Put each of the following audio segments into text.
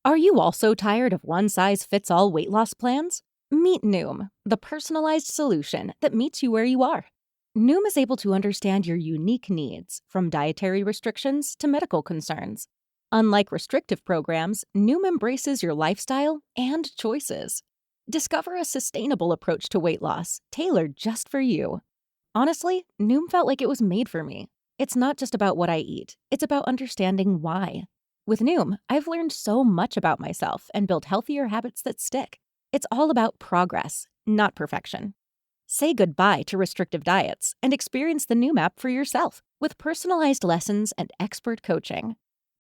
Are you also tired of one-size-fits-all weight loss plans? Meet Noom, the personalized solution that meets you where you are. Noom is able to understand your unique needs, from dietary restrictions to medical concerns. Unlike restrictive programs, Noom embraces your lifestyle and choices. Discover a sustainable approach to weight loss, tailored just for you. Honestly, Noom felt like it was made for me. It's not just about what I eat, it's about understanding why. With Noom, I've learned so much about myself and built healthier habits that stick. It's all about progress, not perfection. Say goodbye to restrictive diets and experience the Noom app for yourself with personalized lessons and expert coaching.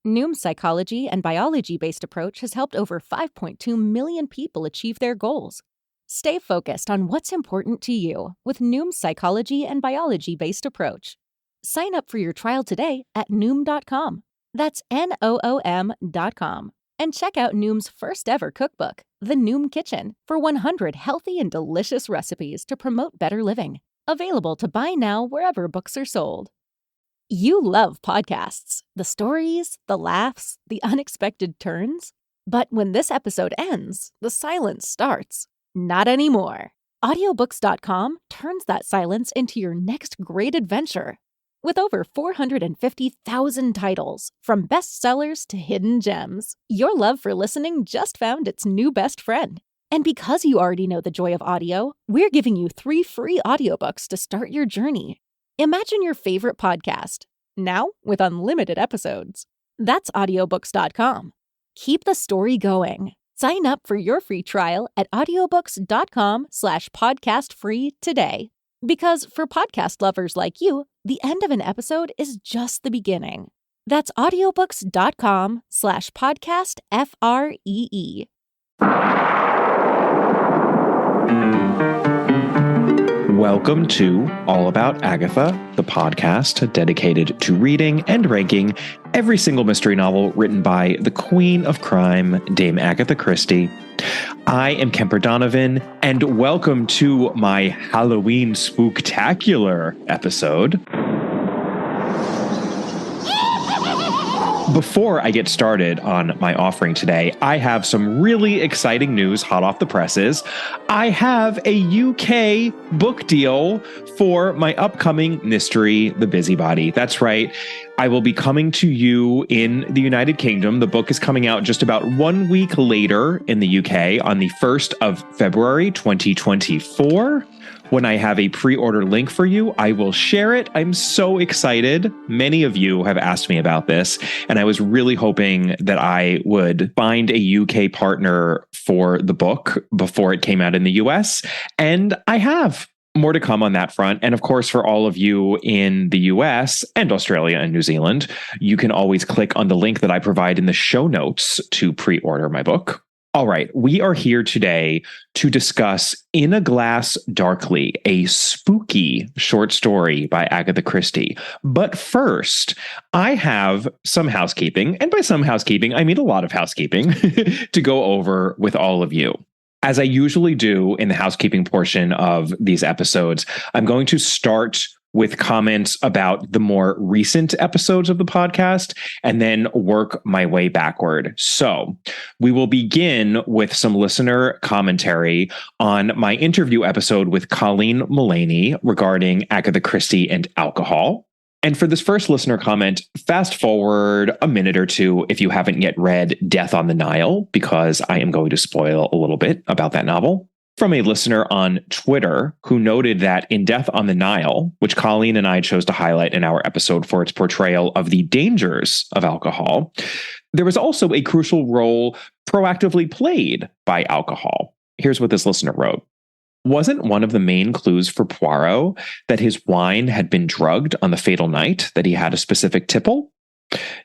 Noom's psychology and biology-based approach has helped over 5.2 million people achieve their goals. Stay focused on what's important to you with Noom's psychology and biology-based approach. Sign up for your trial today at Noom.com. That's Noom.com. And check out Noom's first ever cookbook, The Noom Kitchen, for 100 healthy and delicious recipes to promote better living. Available to buy now wherever books are sold. You love podcasts, the stories, the laughs, the unexpected turns. But when this episode ends, the silence starts. Not anymore. Audiobooks.com turns that silence into your next great adventure. With over 450,000 titles, from bestsellers to hidden gems, your love for listening just found its new best friend. And because you already know the joy of audio, we're giving you 3 free audiobooks to start your journey. Imagine your favorite podcast, now with unlimited episodes. That's audiobooks.com. Keep the story going. Sign up for your free trial at audiobooks.com/podcastfree today. Because for podcast lovers like you, the end of an episode is just the beginning. That's audiobooks.com/podcastfree. Welcome to All About Agatha, the podcast dedicated to reading and ranking every single mystery novel written by the Queen of Crime, Dame Agatha Christie. I am Kemper Donovan, and welcome to my Halloween Spooktacular episode. Before I get started on my offering today, I have some really exciting news hot off the presses. I have a UK book deal for my upcoming mystery, The Busybody. That's right. I will be coming to you in the United Kingdom. The book is coming out just about 1 week later in the UK on the 1st of February, 2024. When I have a pre-order link for you, I will share it. I'm so excited. Many of you have asked me about this, and I was really hoping that I would find a UK partner for the book before it came out in the US, and I have. More to come on that front. And of course, for all of you in the US and Australia and New Zealand, you can always click on the link that I provide in the show notes to pre-order my book. All right, we are here today to discuss In a Glass Darkly, a spooky short story by Agatha Christie. But first, I have some housekeeping, and by some housekeeping, I mean a lot of housekeeping, to go over with all of you. As I usually do in the housekeeping portion of these episodes, I'm going to start with comments about the more recent episodes of the podcast and then work my way backward. So we will begin with some listener commentary on my interview episode with Colleen Mullaney regarding Agatha Christie and alcohol. And for this first listener comment, fast forward a minute or two if you haven't yet read Death on the Nile, because I am going to spoil a little bit about that novel. From a listener on Twitter who noted that in Death on the Nile, which Colleen and I chose to highlight in our episode for its portrayal of the dangers of alcohol, there was also a crucial role proactively played by alcohol. Here's what this listener wrote. Wasn't one of the main clues for Poirot that his wine had been drugged on the fatal night, that he had a specific tipple?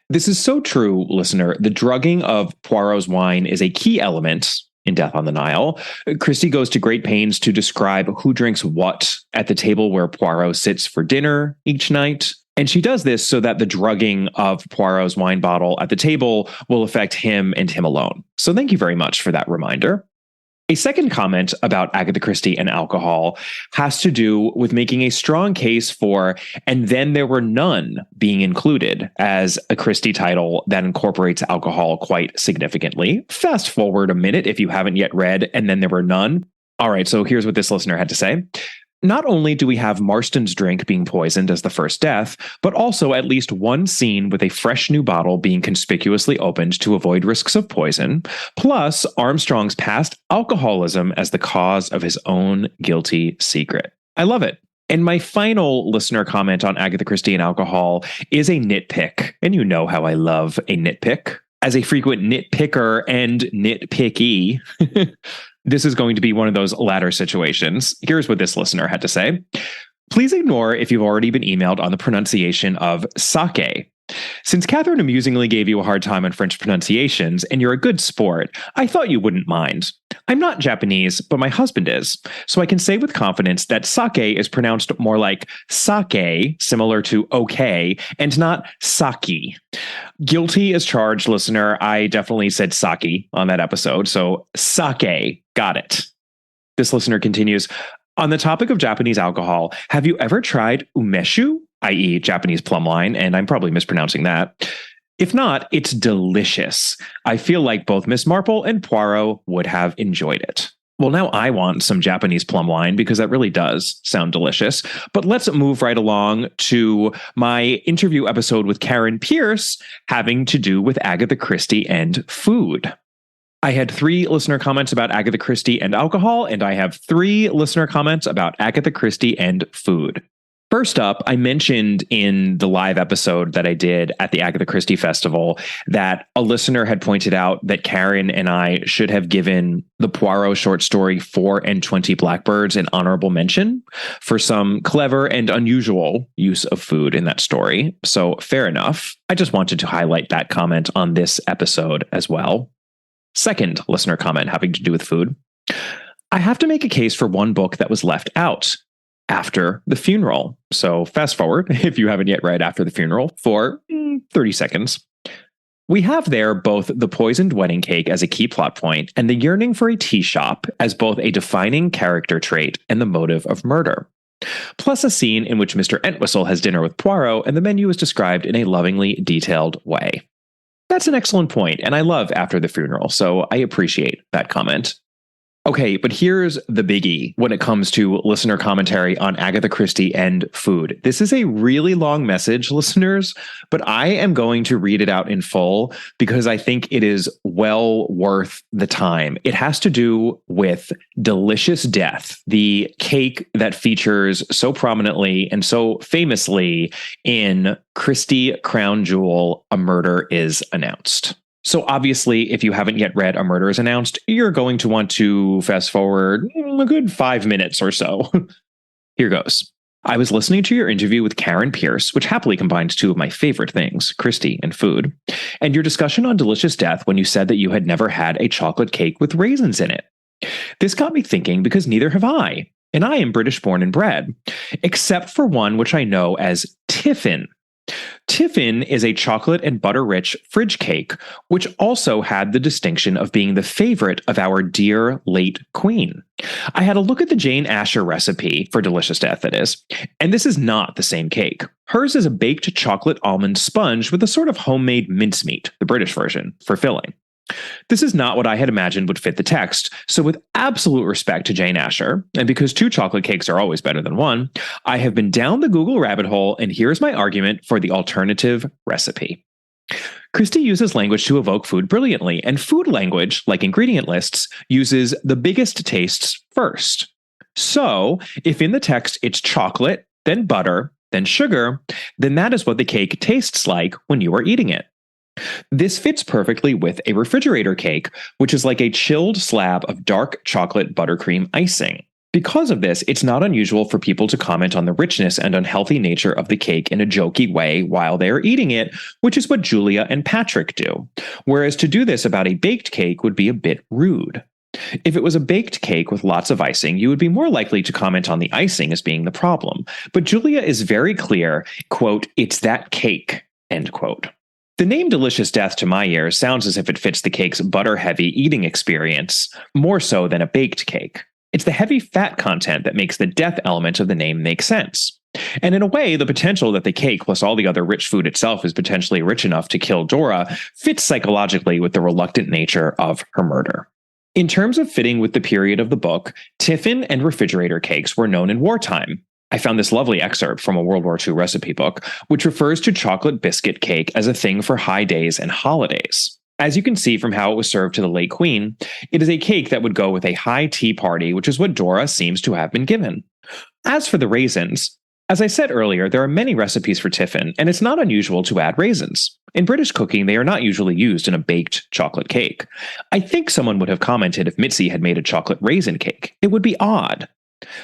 This is so true, listener. The drugging of Poirot's wine is a key element in Death on the Nile. Christie goes to great pains to describe who drinks what at the table where Poirot sits for dinner each night. And she does this so that the drugging of Poirot's wine bottle at the table will affect him and him alone. So thank you very much for that reminder. A second comment about Agatha Christie and alcohol has to do with making a strong case for "and then there were none" being included as a Christie title that incorporates alcohol quite significantly. Fast forward a minute if you haven't yet read "and then there were none." All right, so here's what this listener had to say. Not only do we have Marston's drink being poisoned as the first death, but also at least one scene with a fresh new bottle being conspicuously opened to avoid risks of poison, plus Armstrong's past alcoholism as the cause of his own guilty secret. I love it. And my final listener comment on Agatha Christie and alcohol is a nitpick. And you know how I love a nitpick. As a frequent nitpicker and nitpicky, this is going to be one of those latter situations. Here's what this listener had to say. Please ignore if you've already been emailed on the pronunciation of sake. Since Catherine amusingly gave you a hard time on French pronunciations, and you're a good sport, I thought you wouldn't mind. I'm not Japanese, but my husband is, so I can say with confidence that sake is pronounced more like sake, similar to okay, and not saki. Guilty as charged, listener. I definitely said sake on that episode, so sake, got it. This listener continues, on the topic of Japanese alcohol, have you ever tried umeshu? I.e. Japanese plum wine, and I'm probably mispronouncing that. If not, it's delicious. I feel like both Miss Marple and Poirot would have enjoyed it. Well, now I want some Japanese plum wine because that really does sound delicious. But let's move right along to my interview episode with Karen Pierce having to do with Agatha Christie and food. I had 3 listener comments about Agatha Christie and alcohol, and I have 3 listener comments about Agatha Christie and food. First up, I mentioned in the live episode that I did at the Agatha Christie Festival that a listener had pointed out that Karen and I should have given the Poirot short story 4 and 20 Blackbirds an honorable mention for some clever and unusual use of food in that story. So fair enough. I just wanted to highlight that comment on this episode as well. Second listener comment having to do with food. I have to make a case for one book that was left out. After the Funeral. So fast forward, if you haven't yet read After the Funeral, for 30 seconds. We have there both the poisoned wedding cake as a key plot point and the yearning for a tea shop as both a defining character trait and the motive of murder. Plus a scene in which Mr. Entwistle has dinner with Poirot and the menu is described in a lovingly detailed way. That's an excellent point, and I love After the Funeral, so I appreciate that comment. Okay, but here's the biggie when it comes to listener commentary on Agatha Christie and food. This is a really long message, listeners, but I am going to read it out in full because I think it is well worth the time. It has to do with Delicious Death, the cake that features so prominently and so famously in Christie Crown Jewel, A Murder is Announced. So obviously, if you haven't yet read A Murder is Announced, you're going to want to fast forward a good 5 minutes or so. Here goes. I was listening to your interview with Karen Pierce, which happily combines 2 of my favorite things, Christie and food, and your discussion on Delicious Death when you said that you had never had a chocolate cake with raisins in it. This got me thinking because neither have I, and I am British born and bred, except for one which I know as Tiffin. Tiffin is a chocolate and butter-rich fridge cake, which also had the distinction of being the favorite of our dear late queen. I had a look at the Jane Asher recipe for Delicious Death, that is, and this is not the same cake. Hers is a baked chocolate almond sponge with a sort of homemade mincemeat, the British version, for filling. This is not what I had imagined would fit the text, so with absolute respect to Jane Asher, and because 2 chocolate cakes are always better than 1, I have been down the Google rabbit hole, and here's my argument for the alternative recipe. Christie uses language to evoke food brilliantly, and food language, like ingredient lists, uses the biggest tastes first. So, if in the text it's chocolate, then butter, then sugar, then that is what the cake tastes like when you are eating it. This fits perfectly with a refrigerator cake, which is like a chilled slab of dark chocolate buttercream icing. Because of this, it's not unusual for people to comment on the richness and unhealthy nature of the cake in a jokey way while they are eating it, which is what Julia and Patrick do. Whereas to do this about a baked cake would be a bit rude. If it was a baked cake with lots of icing, you would be more likely to comment on the icing as being the problem. But Julia is very clear, quote, "It's that cake," end quote. The name Delicious Death to my ears sounds as if it fits the cake's butter-heavy eating experience, more so than a baked cake. It's the heavy fat content that makes the death element of the name make sense. And in a way, the potential that the cake plus all the other rich food itself is potentially rich enough to kill Dora fits psychologically with the reluctant nature of her murder. In terms of fitting with the period of the book, tiffin and refrigerator cakes were known in wartime. I found this lovely excerpt from a World War II recipe book, which refers to chocolate biscuit cake as a thing for high days and holidays. As you can see from how it was served to the late Queen, it is a cake that would go with a high tea party, which is what Dora seems to have been given. As for the raisins, as I said earlier, there are many recipes for tiffin, and it's not unusual to add raisins. In British cooking, they are not usually used in a baked chocolate cake. I think someone would have commented if Mitzi had made a chocolate raisin cake. It would be odd.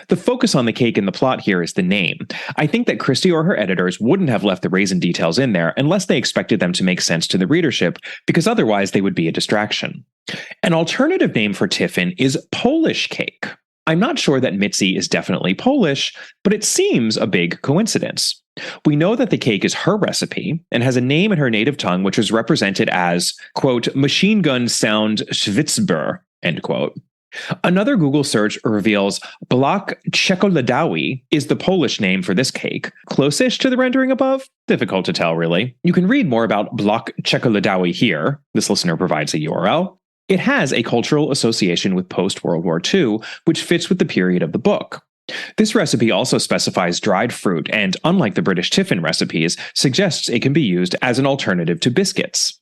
The focus on the cake in the plot here is the name. I think that Christie or her editors wouldn't have left the raisin details in there unless they expected them to make sense to the readership, because otherwise they would be a distraction. An alternative name for tiffin is Polish cake. I'm not sure that Mitzi is definitely Polish, but it seems a big coincidence. We know that the cake is her recipe and has a name in her native tongue which is represented as, quote, machine gun sound Schwitzber, end quote. Another Google search reveals Block Czekoladowy is the Polish name for this cake. Close-ish to the rendering above? Difficult to tell, really. You can read more about Block Czekoladowy here. This listener provides a URL. It has a cultural association with post-World War II, which fits with the period of the book. This recipe also specifies dried fruit and, unlike the British tiffin recipes, suggests it can be used as an alternative to biscuits.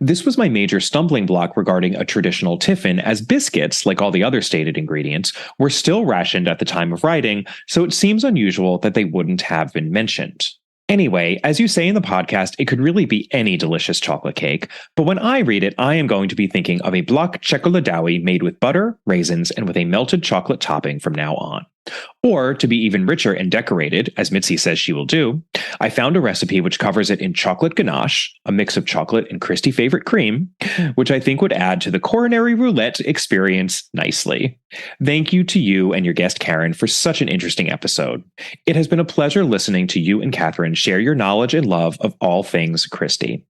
This was my major stumbling block regarding a traditional tiffin, as biscuits, like all the other stated ingredients, were still rationed at the time of writing, so it seems unusual that they wouldn't have been mentioned. Anyway, as you say in the podcast, it could really be any delicious chocolate cake, but when I read it, I am going to be thinking of a Block Czekoladowy made with butter, raisins, and with a melted chocolate topping from now on. Or, to be even richer and decorated, as Mitzi says she will do, I found a recipe which covers it in chocolate ganache, a mix of chocolate and Christie favorite cream, which I think would add to the coronary roulette experience nicely. Thank you to you and your guest Karen for such an interesting episode. It has been a pleasure listening to you and Catherine share your knowledge and love of all things Christie.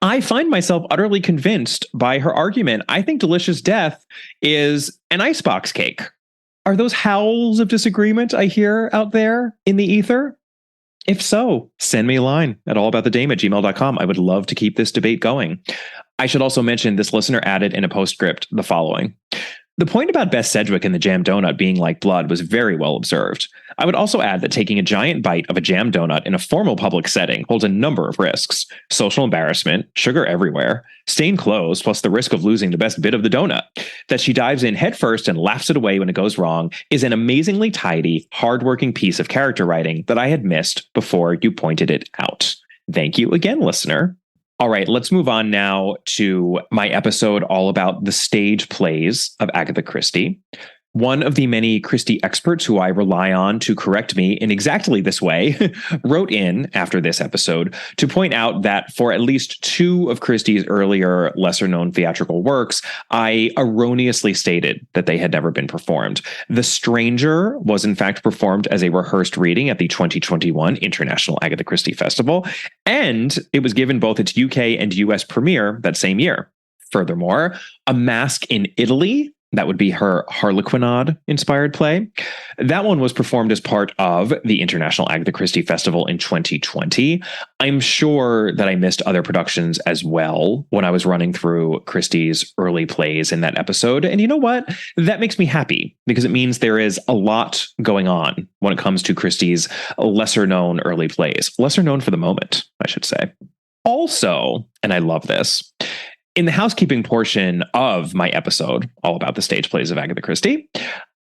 I find myself utterly convinced by her argument. I think Delicious Death is an icebox cake. Are those howls of disagreement I hear out there in the ether? If so, send me a line at allaboutthedame@gmail.com. I would love to keep this debate going. I should also mention this listener added in a postscript the following. The point about Bess Sedgwick and the jam donut being like blood was very well observed. I would also add that taking a giant bite of a jam donut in a formal public setting holds a number of risks. Social embarrassment, sugar everywhere, stained clothes, plus the risk of losing the best bit of the donut. That she dives in headfirst and laughs it away when it goes wrong is an amazingly tidy, hardworking piece of character writing that I had missed before you pointed it out. Thank you again, listener. All right, let's move on now to my episode all about the stage plays of Agatha Christie. One of the many Christie experts who I rely on to correct me in exactly this way wrote in after this episode to point out that for at least two of Christie's earlier lesser-known theatrical works, I erroneously stated that they had never been performed. The Stranger was in fact performed as a rehearsed reading at the 2021 International Agatha Christie Festival, and it was given both its UK and US premiere that same year. Furthermore, A Mask in Italy, that would be her Harlequinade-inspired play. That one was performed as part of the International Agatha Christie Festival in 2020. I'm sure that I missed other productions as well when I was running through Christie's early plays in that episode. And you know what? That makes me happy because it means there is a lot going on when it comes to Christie's lesser-known early plays. Lesser known for the moment, I should say. Also, and I love this, in the housekeeping portion of my episode, all about the stage plays of Agatha Christie,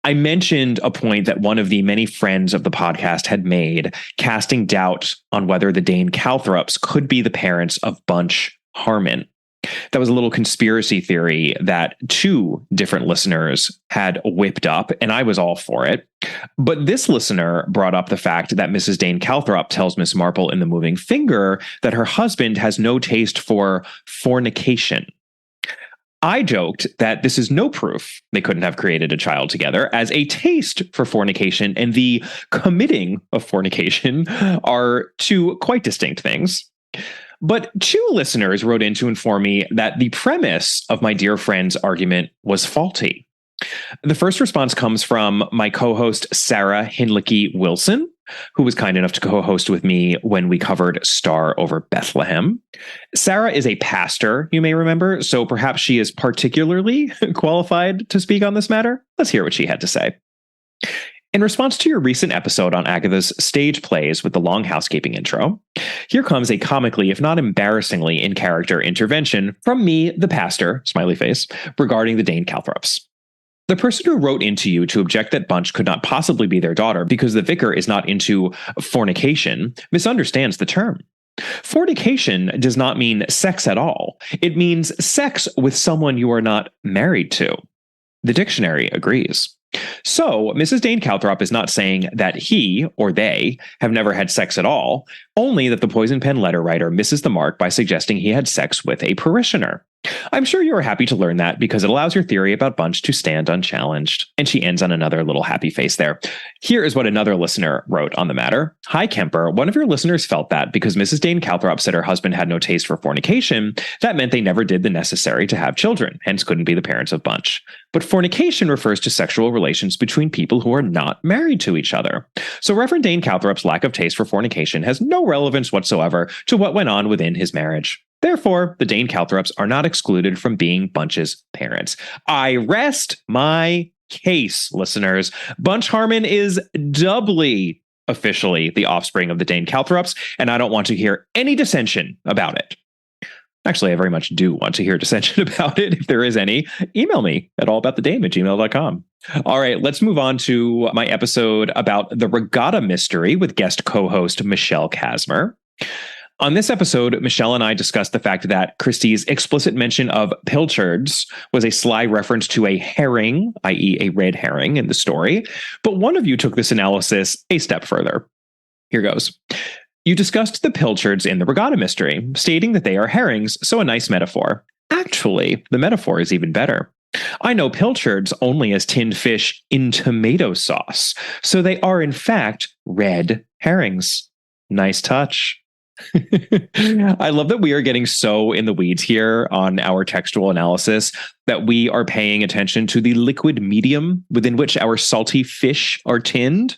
I mentioned a point that one of the many friends of the podcast had made, casting doubt on whether the Dane Calthrops could be the parents of Bunch Harmon. That was a little conspiracy theory that two different listeners had whipped up, and I was all for it. But this listener brought up the fact that Mrs. Dane Calthrop tells Miss Marple in The Moving Finger that her husband has no taste for fornication. I joked that this is no proof they couldn't have created a child together, as a taste for fornication and the committing of fornication are two quite distinct things. But two listeners wrote in to inform me that the premise of my dear friend's argument was faulty. The first response comes from my co-host, Sarah Hinlicky Wilson, who was kind enough to co-host with me when we covered Star over Bethlehem. Sarah is a pastor, you may remember, so perhaps she is particularly qualified to speak on this matter. Let's hear what she had to say. In response to your recent episode on Agatha's stage plays with the long housekeeping intro, here comes a comically, if not embarrassingly, in-character intervention from me, the pastor, smiley face, regarding the Dane Calthrops. The person who wrote into you to object that Bunch could not possibly be their daughter because the vicar is not into fornication misunderstands the term. Fornication does not mean sex at all. It means sex with someone you are not married to. The dictionary agrees. So, Mrs. Dane Calthrop is not saying that he, or they, have never had sex at all, only that the poison pen letter writer misses the mark by suggesting he had sex with a parishioner. I'm sure you are happy to learn that because it allows your theory about Bunch to stand unchallenged. And she ends on another little happy face there. Here is what another listener wrote on the matter. Hi, Kemper. One of your listeners felt that because Mrs. Dane Calthrop said her husband had no taste for fornication, that meant they never did the necessary to have children, hence couldn't be the parents of Bunch. But fornication refers to sexual relations between people who are not married to each other. So Reverend Dane Calthrop's lack of taste for fornication has no relevance whatsoever to what went on within his marriage. Therefore, the Dane Calthrops are not excluded from being Bunch's parents. I rest my case, listeners. Bunch Harmon is doubly officially the offspring of the Dane Calthrops, and I don't want to hear any dissension about it. Actually, I very much do want to hear dissension about it. If there is any, email me at allaboutthedame@gmail.com. All right, let's move on to my episode about the Regatta Mystery with guest co-host Michelle Kasmer. On this episode, Michelle and I discussed the fact that Christie's explicit mention of pilchards was a sly reference to a herring, i.e. a red herring in the story. But one of you took this analysis a step further. Here goes. You discussed the pilchards in the Regatta Mystery, stating that they are herrings, so a nice metaphor. Actually, the metaphor is even better. I know pilchards only as tinned fish in tomato sauce, so they are in fact red herrings. Nice touch. I love that we are getting so in the weeds here on our textual analysis that we are paying attention to the liquid medium within which our salty fish are tinned.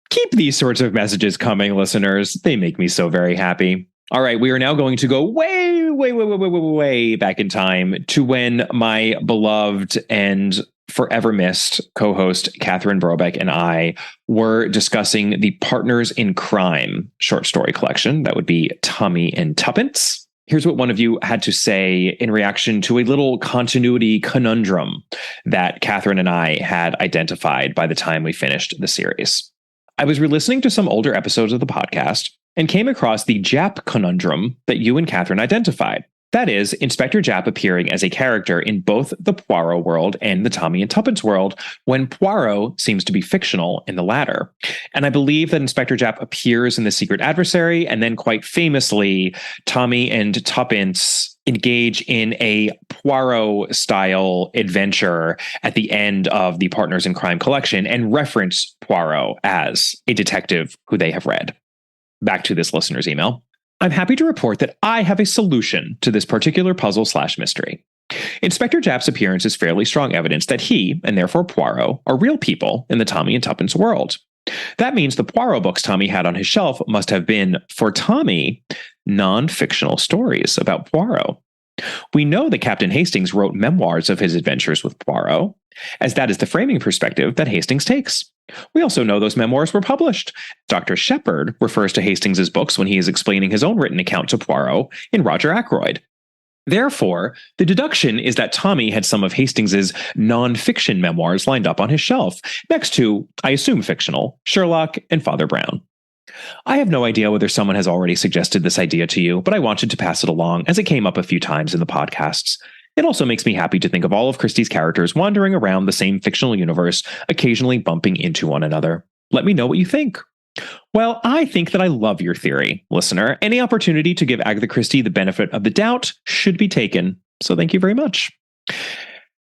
Keep these sorts of messages coming, listeners. They make me so very happy. All right, we are now going to go way back in time to when my beloved and forever missed co-host Catherine Brobeck and I were discussing the Partners in Crime short story collection. That would be Tommy and Tuppence. Here's what one of you had to say in reaction to a little continuity conundrum that Catherine and I had identified by the time we finished the series. I was re-listening to some older episodes of the podcast and came across the Japp conundrum that you and Catherine identified. That is, Inspector Japp appearing as a character in both the Poirot world and the Tommy and Tuppence world, when Poirot seems to be fictional in the latter. And I believe that Inspector Japp appears in The Secret Adversary, and then quite famously, Tommy and Tuppence engage in a Poirot-style adventure at the end of the Partners in Crime collection and reference Poirot as a detective who they have read. Back to this listener's email. I'm happy to report that I have a solution to this particular puzzle/mystery. Inspector Japp's appearance is fairly strong evidence that he, and therefore Poirot, are real people in the Tommy and Tuppence world. That means the Poirot books Tommy had on his shelf must have been, for Tommy, non-fictional stories about Poirot. We know that Captain Hastings wrote memoirs of his adventures with Poirot, as that is the framing perspective that Hastings takes. We also know those memoirs were published. Dr. Shepard refers to Hastings' books when he is explaining his own written account to Poirot in Roger Ackroyd. Therefore, the deduction is that Tommy had some of Hastings' non-fiction memoirs lined up on his shelf, next to, I assume fictional, Sherlock and Father Brown. I have no idea whether someone has already suggested this idea to you, but I wanted to pass it along as it came up a few times in the podcasts. It also makes me happy to think of all of Christie's characters wandering around the same fictional universe, occasionally bumping into one another. Let me know what you think. Well, I think that I love your theory, listener. Any opportunity to give Agatha Christie the benefit of the doubt should be taken. So thank you very much.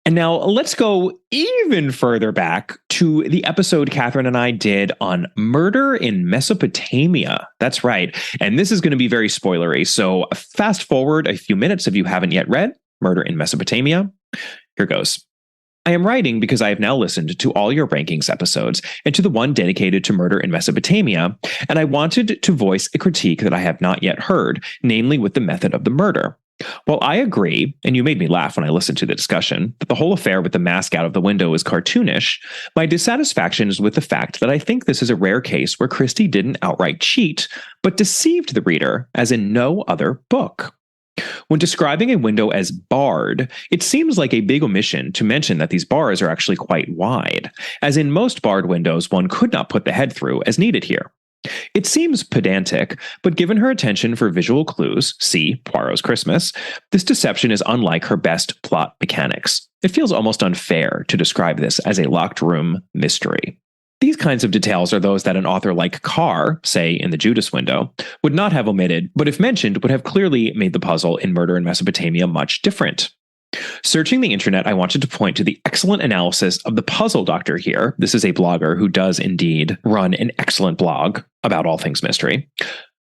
And now let's go even further back to the episode Catherine and I did on murder in Mesopotamia. That's right. And this is going to be very spoilery. So fast forward a few minutes if you haven't yet read Murder in Mesopotamia. Here goes. I am writing because I have now listened to all your rankings episodes and to the one dedicated to murder in Mesopotamia, and I wanted to voice a critique that I have not yet heard, namely with the method of the murder. While I agree, and you made me laugh when I listened to the discussion, that the whole affair with the mask out of the window is cartoonish, my dissatisfaction is with the fact that I think this is a rare case where Christie didn't outright cheat, but deceived the reader, as in no other book. When describing a window as barred, it seems like a big omission to mention that these bars are actually quite wide, as in most barred windows one could not put the head through as needed here. It seems pedantic, but given her attention for visual clues, see Poirot's Christmas, this deception is unlike her best plot mechanics. It feels almost unfair to describe this as a locked room mystery. These kinds of details are those that an author like Carr, say in the Judas window, would not have omitted, but if mentioned would have clearly made the puzzle in Murder in Mesopotamia much different. Searching the internet, I wanted to point to the excellent analysis of the Puzzle Doctor here. This is a blogger who does indeed run an excellent blog about all things mystery,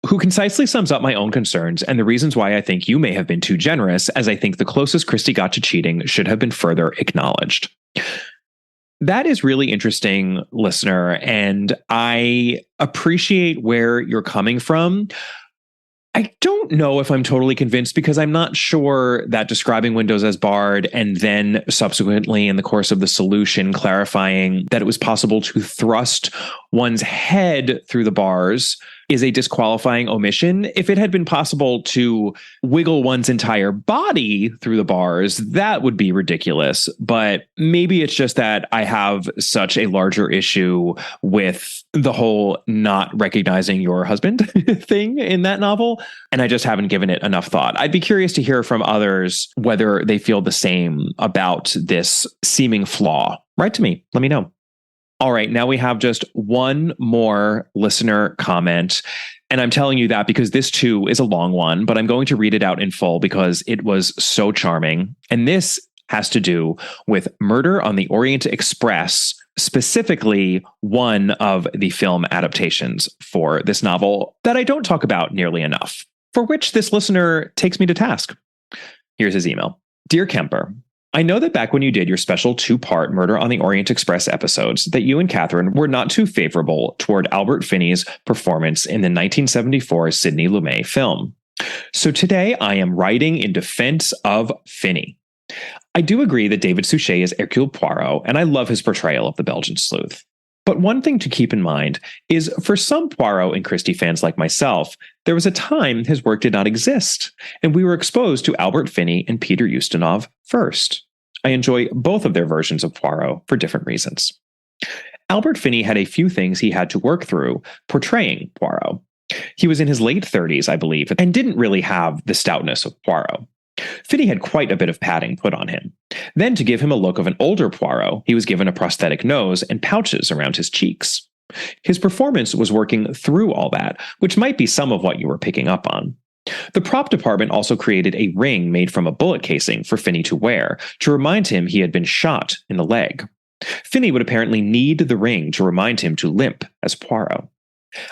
who concisely sums up my own concerns and the reasons why I think you may have been too generous, as I think the closest Christie got to cheating should have been further acknowledged. That is really interesting, listener, and I appreciate where you're coming from. I don't know if I'm totally convinced because I'm not sure that describing windows as barred and then subsequently in the course of the solution clarifying that it was possible to thrust one's head through the bars is a disqualifying omission. If it had been possible to wiggle one's entire body through the bars, that would be ridiculous. But maybe it's just that I have such a larger issue with the whole not recognizing your husband thing in that novel, and I just haven't given it enough thought. I'd be curious to hear from others whether they feel the same about this seeming flaw. Write to me. Let me know. All right, now we have just one more listener comment. And I'm telling you that because this too is a long one, but I'm going to read it out in full because it was so charming. And this has to do with Murder on the Orient Express, specifically one of the film adaptations for this novel that I don't talk about nearly enough, for which this listener takes me to task. Here's his email. Dear Kemper, I know that back when you did your special 2-part Murder on the Orient Express episodes, that you and Catherine were not too favorable toward Albert Finney's performance in the 1974 Sidney Lumet film. So today I am writing in defense of Finney. I do agree that David Suchet is Hercule Poirot, and I love his portrayal of the Belgian sleuth. But one thing to keep in mind is for some Poirot and Christie fans like myself, there was a time his work did not exist, and we were exposed to Albert Finney and Peter Ustinov first. I enjoy both of their versions of Poirot for different reasons. Albert Finney had a few things he had to work through portraying Poirot. He was in his late 30s, I believe, and didn't really have the stoutness of Poirot. Finney had quite a bit of padding put on him. Then, to give him a look of an older Poirot, he was given a prosthetic nose and pouches around his cheeks. His performance was working through all that, which might be some of what you were picking up on. The prop department also created a ring made from a bullet casing for Finney to wear to remind him he had been shot in the leg. Finney would apparently need the ring to remind him to limp as Poirot.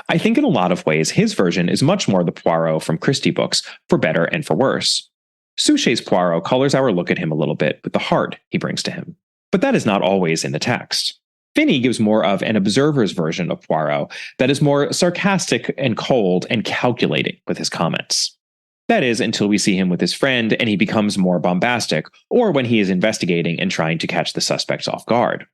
I think in a lot of ways his version is much more the Poirot from Christie books, for better and for worse. Suchet's Poirot colors our look at him a little bit with the heart he brings to him. But that is not always in the text. Finney gives more of an observer's version of Poirot that is more sarcastic and cold and calculating with his comments. That is, until we see him with his friend and he becomes more bombastic, or when he is investigating and trying to catch the suspects off guard.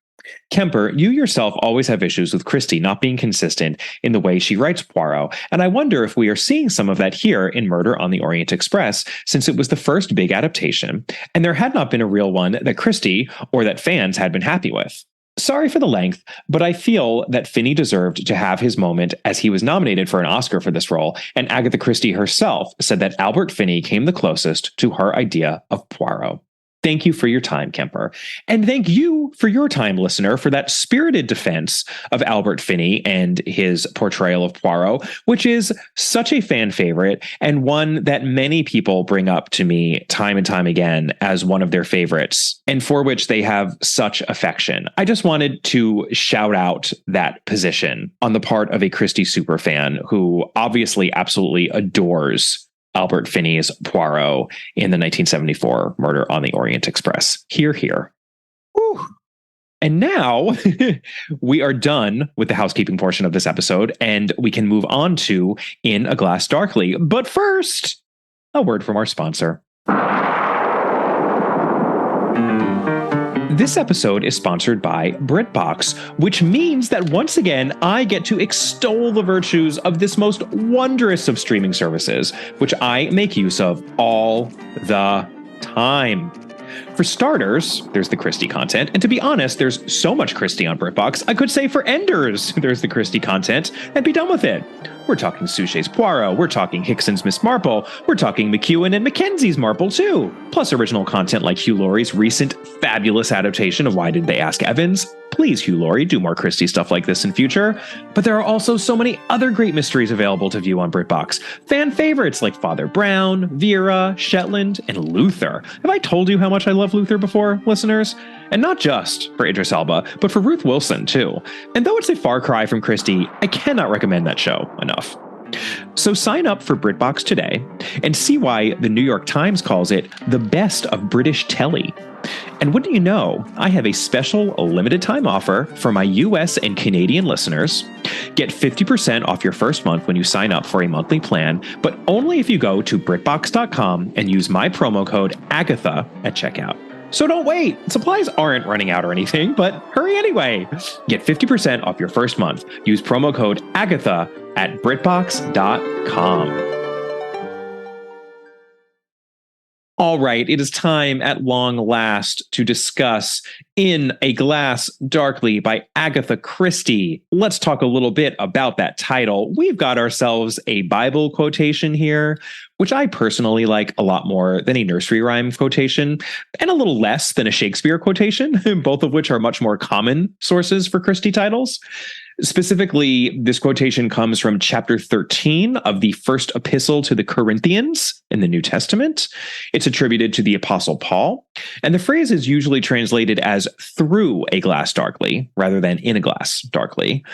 Kemper, you yourself always have issues with Christie not being consistent in the way she writes Poirot, and I wonder if we are seeing some of that here in Murder on the Orient Express, since it was the first big adaptation, and there had not been a real one that Christie or that fans had been happy with. Sorry for the length, but I feel that Finney deserved to have his moment as he was nominated for an Oscar for this role, and Agatha Christie herself said that Albert Finney came the closest to her idea of Poirot. Thank you for your time, Kemper. And thank you for your time, listener, for that spirited defense of Albert Finney and his portrayal of Poirot, which is such a fan favorite and one that many people bring up to me time and time again as one of their favorites and for which they have such affection. I just wanted to shout out that position on the part of a Christie superfan who obviously absolutely adores Albert Finney's Poirot in the 1974 Murder on the Orient Express. Hear, hear. Whew. And now we are done with the housekeeping portion of this episode, and we can move on to In a Glass Darkly. But first, a word from our sponsor. This episode is sponsored by BritBox, which means that once again, I get to extol the virtues of this most wondrous of streaming services, which I make use of all the time. For starters, there's the Christie content, and to be honest, there's so much Christie on BritBox, I could say for enders, there's the Christie content, and be done with it. We're talking Suchet's Poirot, we're talking Hickson's Miss Marple, we're talking McEwen and Mackenzie's Marple too, plus original content like Hugh Laurie's recent fabulous adaptation of Why Did They Ask Evans? Please, Hugh Laurie, do more Christie stuff like this in future. But there are also so many other great mysteries available to view on BritBox. Fan favorites like Father Brown, Vera, Shetland, and Luther. Have I told you how much I love Luther before, listeners? And not just for Idris Elba, but for Ruth Wilson, too. And though it's a far cry from Christie, I cannot recommend that show enough. So sign up for BritBox today and see why the New York Times calls it the best of British telly. And wouldn't you know, I have a special limited time offer for my US and Canadian listeners. Get 50% off your first month when you sign up for a monthly plan, but only if you go to BritBox.com and use my promo code Agatha at checkout. So don't wait. Supplies aren't running out or anything, but hurry anyway. Get 50% off your first month. Use promo code Agatha at BritBox.com. All right, it is time at long last to discuss In a Glass Darkly by Agatha Christie. Let's talk a little bit about that title. We've got ourselves a Bible quotation here, which I personally like a lot more than a nursery rhyme quotation, and a little less than a Shakespeare quotation, both of which are much more common sources for Christie titles. Specifically, this quotation comes from chapter 13 of the first epistle to the Corinthians in the New Testament. It's attributed to the Apostle Paul, and the phrase is usually translated as through a glass darkly, rather than in a glass darkly.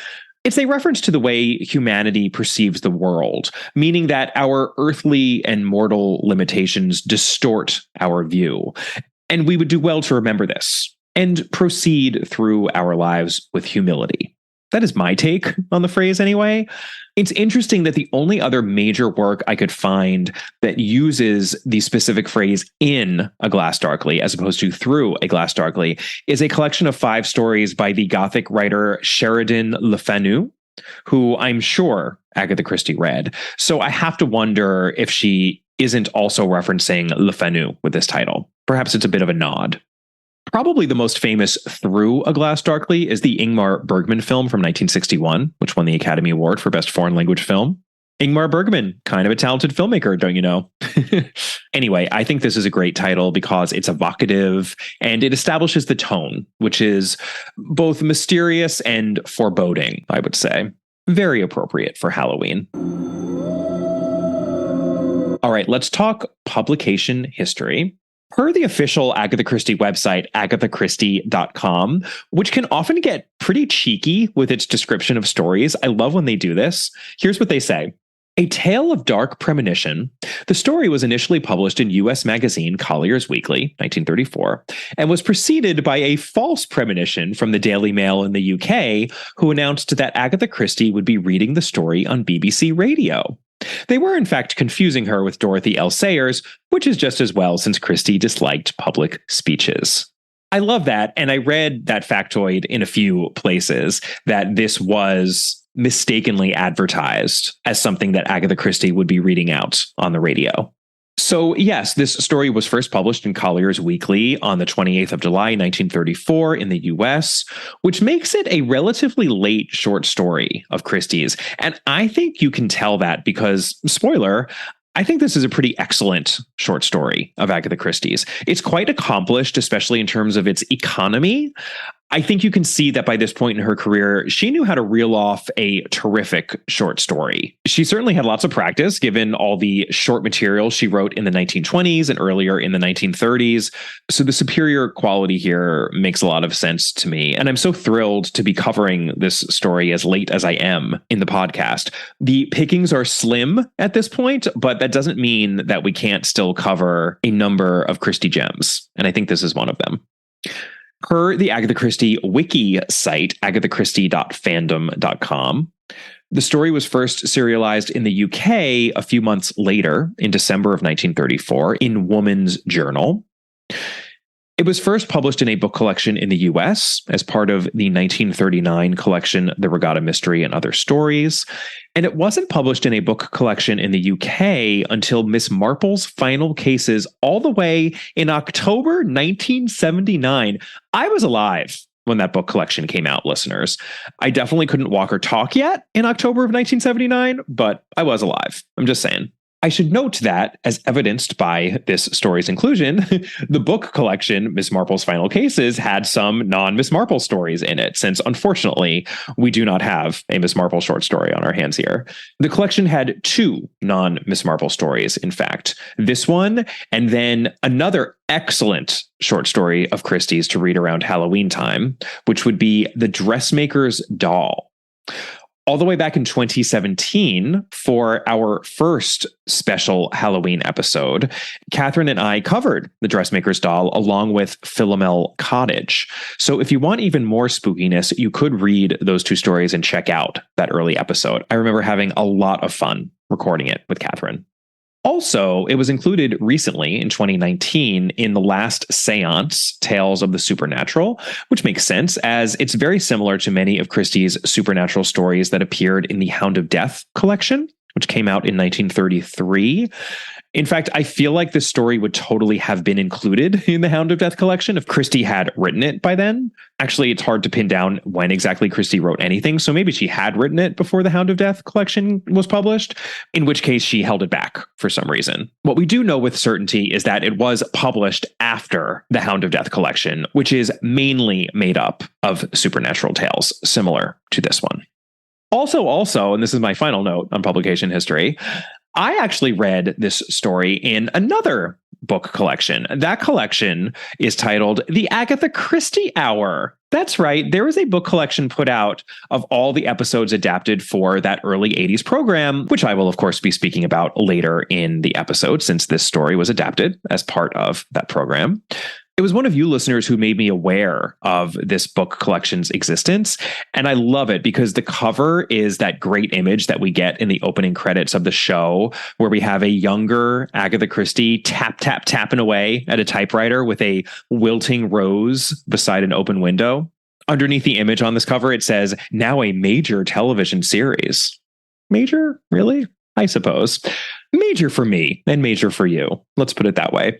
It's a reference to the way humanity perceives the world, meaning that our earthly and mortal limitations distort our view. And we would do well to remember this and proceed through our lives with humility. That is my take on the phrase anyway. It's interesting that the only other major work I could find that uses the specific phrase in a glass darkly as opposed to through a glass darkly is a collection of 5 stories by the Gothic writer Sheridan Le Fanu, who I'm sure Agatha Christie read. So I have to wonder if she isn't also referencing Le Fanu with this title. Perhaps it's a bit of a nod. Probably the most famous Through a Glass Darkly is the Ingmar Bergman film from 1961, which won the Academy Award for Best Foreign Language Film. Ingmar Bergman, kind of a talented filmmaker, don't you know? Anyway, I think this is a great title because it's evocative and it establishes the tone, which is both mysterious and foreboding, I would say. Very appropriate for Halloween. All right, let's talk publication history. Per the official Agatha Christie website, agathachristie.com, which can often get pretty cheeky with its description of stories. I love when they do this. Here's what they say. A Tale of Dark Premonition. The story was initially published in U.S. magazine Collier's Weekly, 1934, and was preceded by a false premonition from the Daily Mail in the UK, who announced that Agatha Christie would be reading the story on BBC Radio. They were, in fact, confusing her with Dorothy L. Sayers, which is just as well since Christie disliked public speeches. I love that, and I read that factoid in a few places that this was mistakenly advertised as something that Agatha Christie would be reading out on the radio. So yes, this story was first published in Collier's Weekly on the 28th of July, 1934 in the US, which makes it a relatively late short story of Christie's. And I think you can tell that because, spoiler, I think this is a pretty excellent short story of Agatha Christie's. It's quite accomplished, especially in terms of its economy. I think you can see that by this point in her career, she knew how to reel off a terrific short story. She certainly had lots of practice, given all the short material she wrote in the 1920s and earlier in the 1930s. So the superior quality here makes a lot of sense to me. And I'm so thrilled to be covering this story as late as I am in the podcast. The pickings are slim at this point, but that doesn't mean that we can't still cover a number of Christie gems. And I think this is one of them. Per the Agatha Christie wiki site, agathachristie.fandom.com, the story was first serialized in the UK a few months later, in December of 1934, in Woman's Journal. It was first published in a book collection in the US as part of the 1939 collection, The Regatta Mystery and Other Stories. And it wasn't published in a book collection in the UK until Miss Marple's Final Cases all the way in October 1979. I was alive when that book collection came out, listeners. I definitely couldn't walk or talk yet in October of 1979, but I was alive. I'm just saying. I should note that, as evidenced by this story's inclusion, the book collection, Miss Marple's Final Cases, had some non-Miss Marple stories in it, since unfortunately, we do not have a Miss Marple short story on our hands here. The collection had 2 non-Miss Marple stories, in fact. This one, and then another excellent short story of Christie's to read around Halloween time, which would be The Dressmaker's Doll. All the way back in 2017, for our first special Halloween episode, Catherine and I covered The Dressmaker's Doll along with Philomel Cottage. So if you want even more spookiness, you could read those 2 stories and check out that early episode. I remember having a lot of fun recording it with Catherine. Also, it was included recently in 2019 in The Last Seance, Tales of the Supernatural, which makes sense as it's very similar to many of Christie's supernatural stories that appeared in the Hound of Death collection, which came out in 1933. In fact, I feel like this story would totally have been included in the Hound of Death collection if Christie had written it by then. Actually, it's hard to pin down when exactly Christie wrote anything, so maybe she had written it before the Hound of Death collection was published, in which case she held it back for some reason. What we do know with certainty is that it was published after the Hound of Death collection, which is mainly made up of supernatural tales, similar to this one. Also, and this is my final note on publication history, I actually read this story in another book collection. That collection is titled The Agatha Christie Hour. That's right. There was a book collection put out of all the episodes adapted for that early 80s program, which I will, of course, be speaking about later in the episode, since this story was adapted as part of that program. It was one of you listeners who made me aware of this book collection's existence. And I love it because the cover is that great image that we get in the opening credits of the show, where we have a younger Agatha Christie tapping away at a typewriter with a wilting rose beside an open window. Underneath the image on this cover, it says, "Now a major television series." Major? Really? I suppose. Major for me and major for you. Let's put it that way.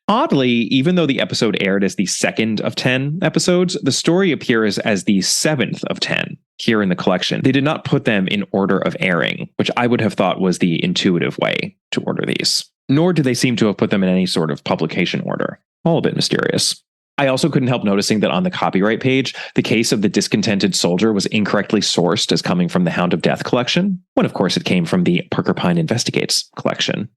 Oddly, even though the episode aired as the second of 10 episodes, the story appears as the 7th of 10 here in the collection. They did not put them in order of airing, which I would have thought was the intuitive way to order these. Nor do they seem to have put them in any sort of publication order. All a bit mysterious. I also couldn't help noticing that on the copyright page, the case of the discontented soldier was incorrectly sourced as coming from the Hound of Death collection, when of course it came from the Parker Pyne Investigates collection.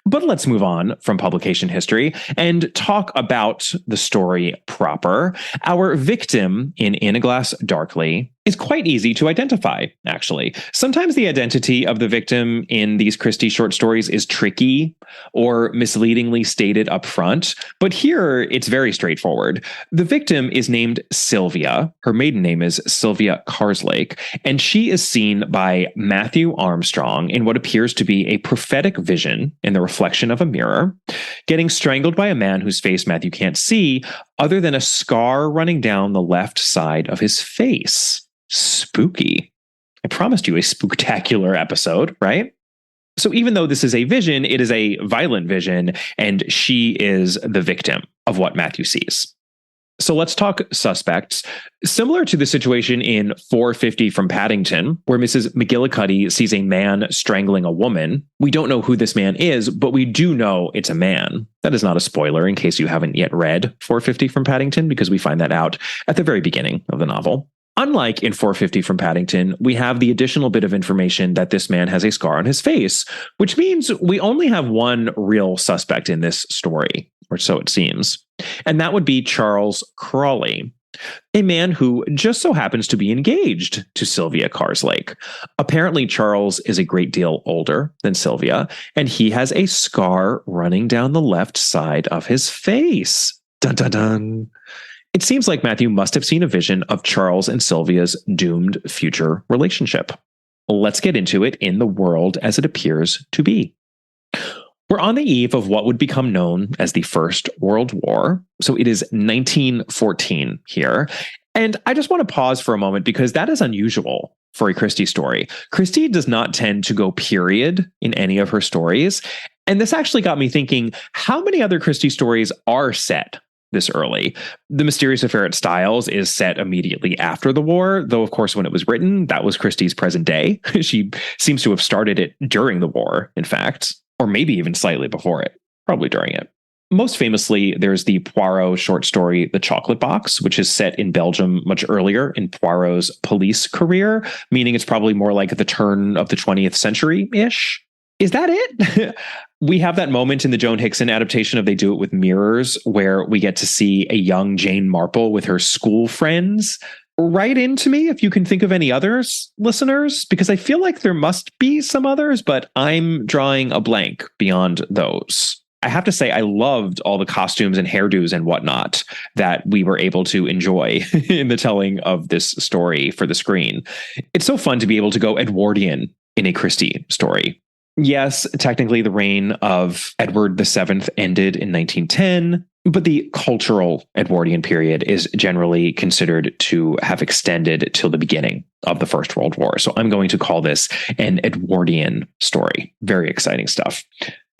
But let's move on from publication history and talk about the story proper. Our victim in a Glass Darkly is quite easy to identify, actually. Sometimes the identity of the victim in these Christie short stories is tricky or misleadingly stated up front, but here it's very straightforward. The victim is named Sylvia. Her maiden name is Sylvia Carslake, and she is seen by Matthew Armstrong in what appears to be a prophetic vision in the reflection of a mirror, getting strangled by a man whose face Matthew can't see, other than a scar running down the left side of his face. Spooky. I promised you a spooktacular episode, right? So even though this is a vision, it is a violent vision, and she is the victim of what Matthew sees. So let's talk suspects. Similar to the situation in 450 from Paddington, where Mrs. McGillicuddy sees a man strangling a woman. We don't know who this man is, but we do know it's a man. That is not a spoiler in case you haven't yet read 450 from Paddington, because we find that out at the very beginning of the novel. Unlike in 450 from Paddington, we have the additional bit of information that this man has a scar on his face, which means we only have one real suspect in this story, or so it seems. And that would be Charles Crawley, a man who just so happens to be engaged to Sylvia Carslake. Apparently, Charles is a great deal older than Sylvia, and he has a scar running down the left side of his face. Dun dun dun. It seems like Matthew must have seen a vision of Charles and Sylvia's doomed future relationship. Let's get into it in the world as it appears to be. We're on the eve of what would become known as the First World War. So it is 1914 here. And I just want to pause for a moment because that is unusual for a Christie story. Christie does not tend to go period in any of her stories. And this actually got me thinking, how many other Christie stories are set this early? The Mysterious Affair at Styles is set immediately after the war, though, of course, when it was written, that was Christie's present day. She seems to have started it during the war, in fact, or maybe even slightly before it, probably during it. Most famously, there's the Poirot short story, The Chocolate Box, which is set in Belgium much earlier in Poirot's police career, meaning it's probably more like the turn of the 20th century-ish. Is that it? We have that moment in the Joan Hickson adaptation of They Do It With Mirrors, where we get to see a young Jane Marple with her school friends. Write into me if you can think of any others, listeners, because I feel like there must be some others, but I'm drawing a blank beyond those. I have to say, I loved all the costumes and hairdos and whatnot that we were able to enjoy in the telling of this story for the screen. It's so fun to be able to go Edwardian in a Christie story. Yes, technically the reign of Edward VII ended in 1910, but the cultural Edwardian period is generally considered to have extended till the beginning of the First World War. So I'm going to call this an Edwardian story. Very exciting stuff.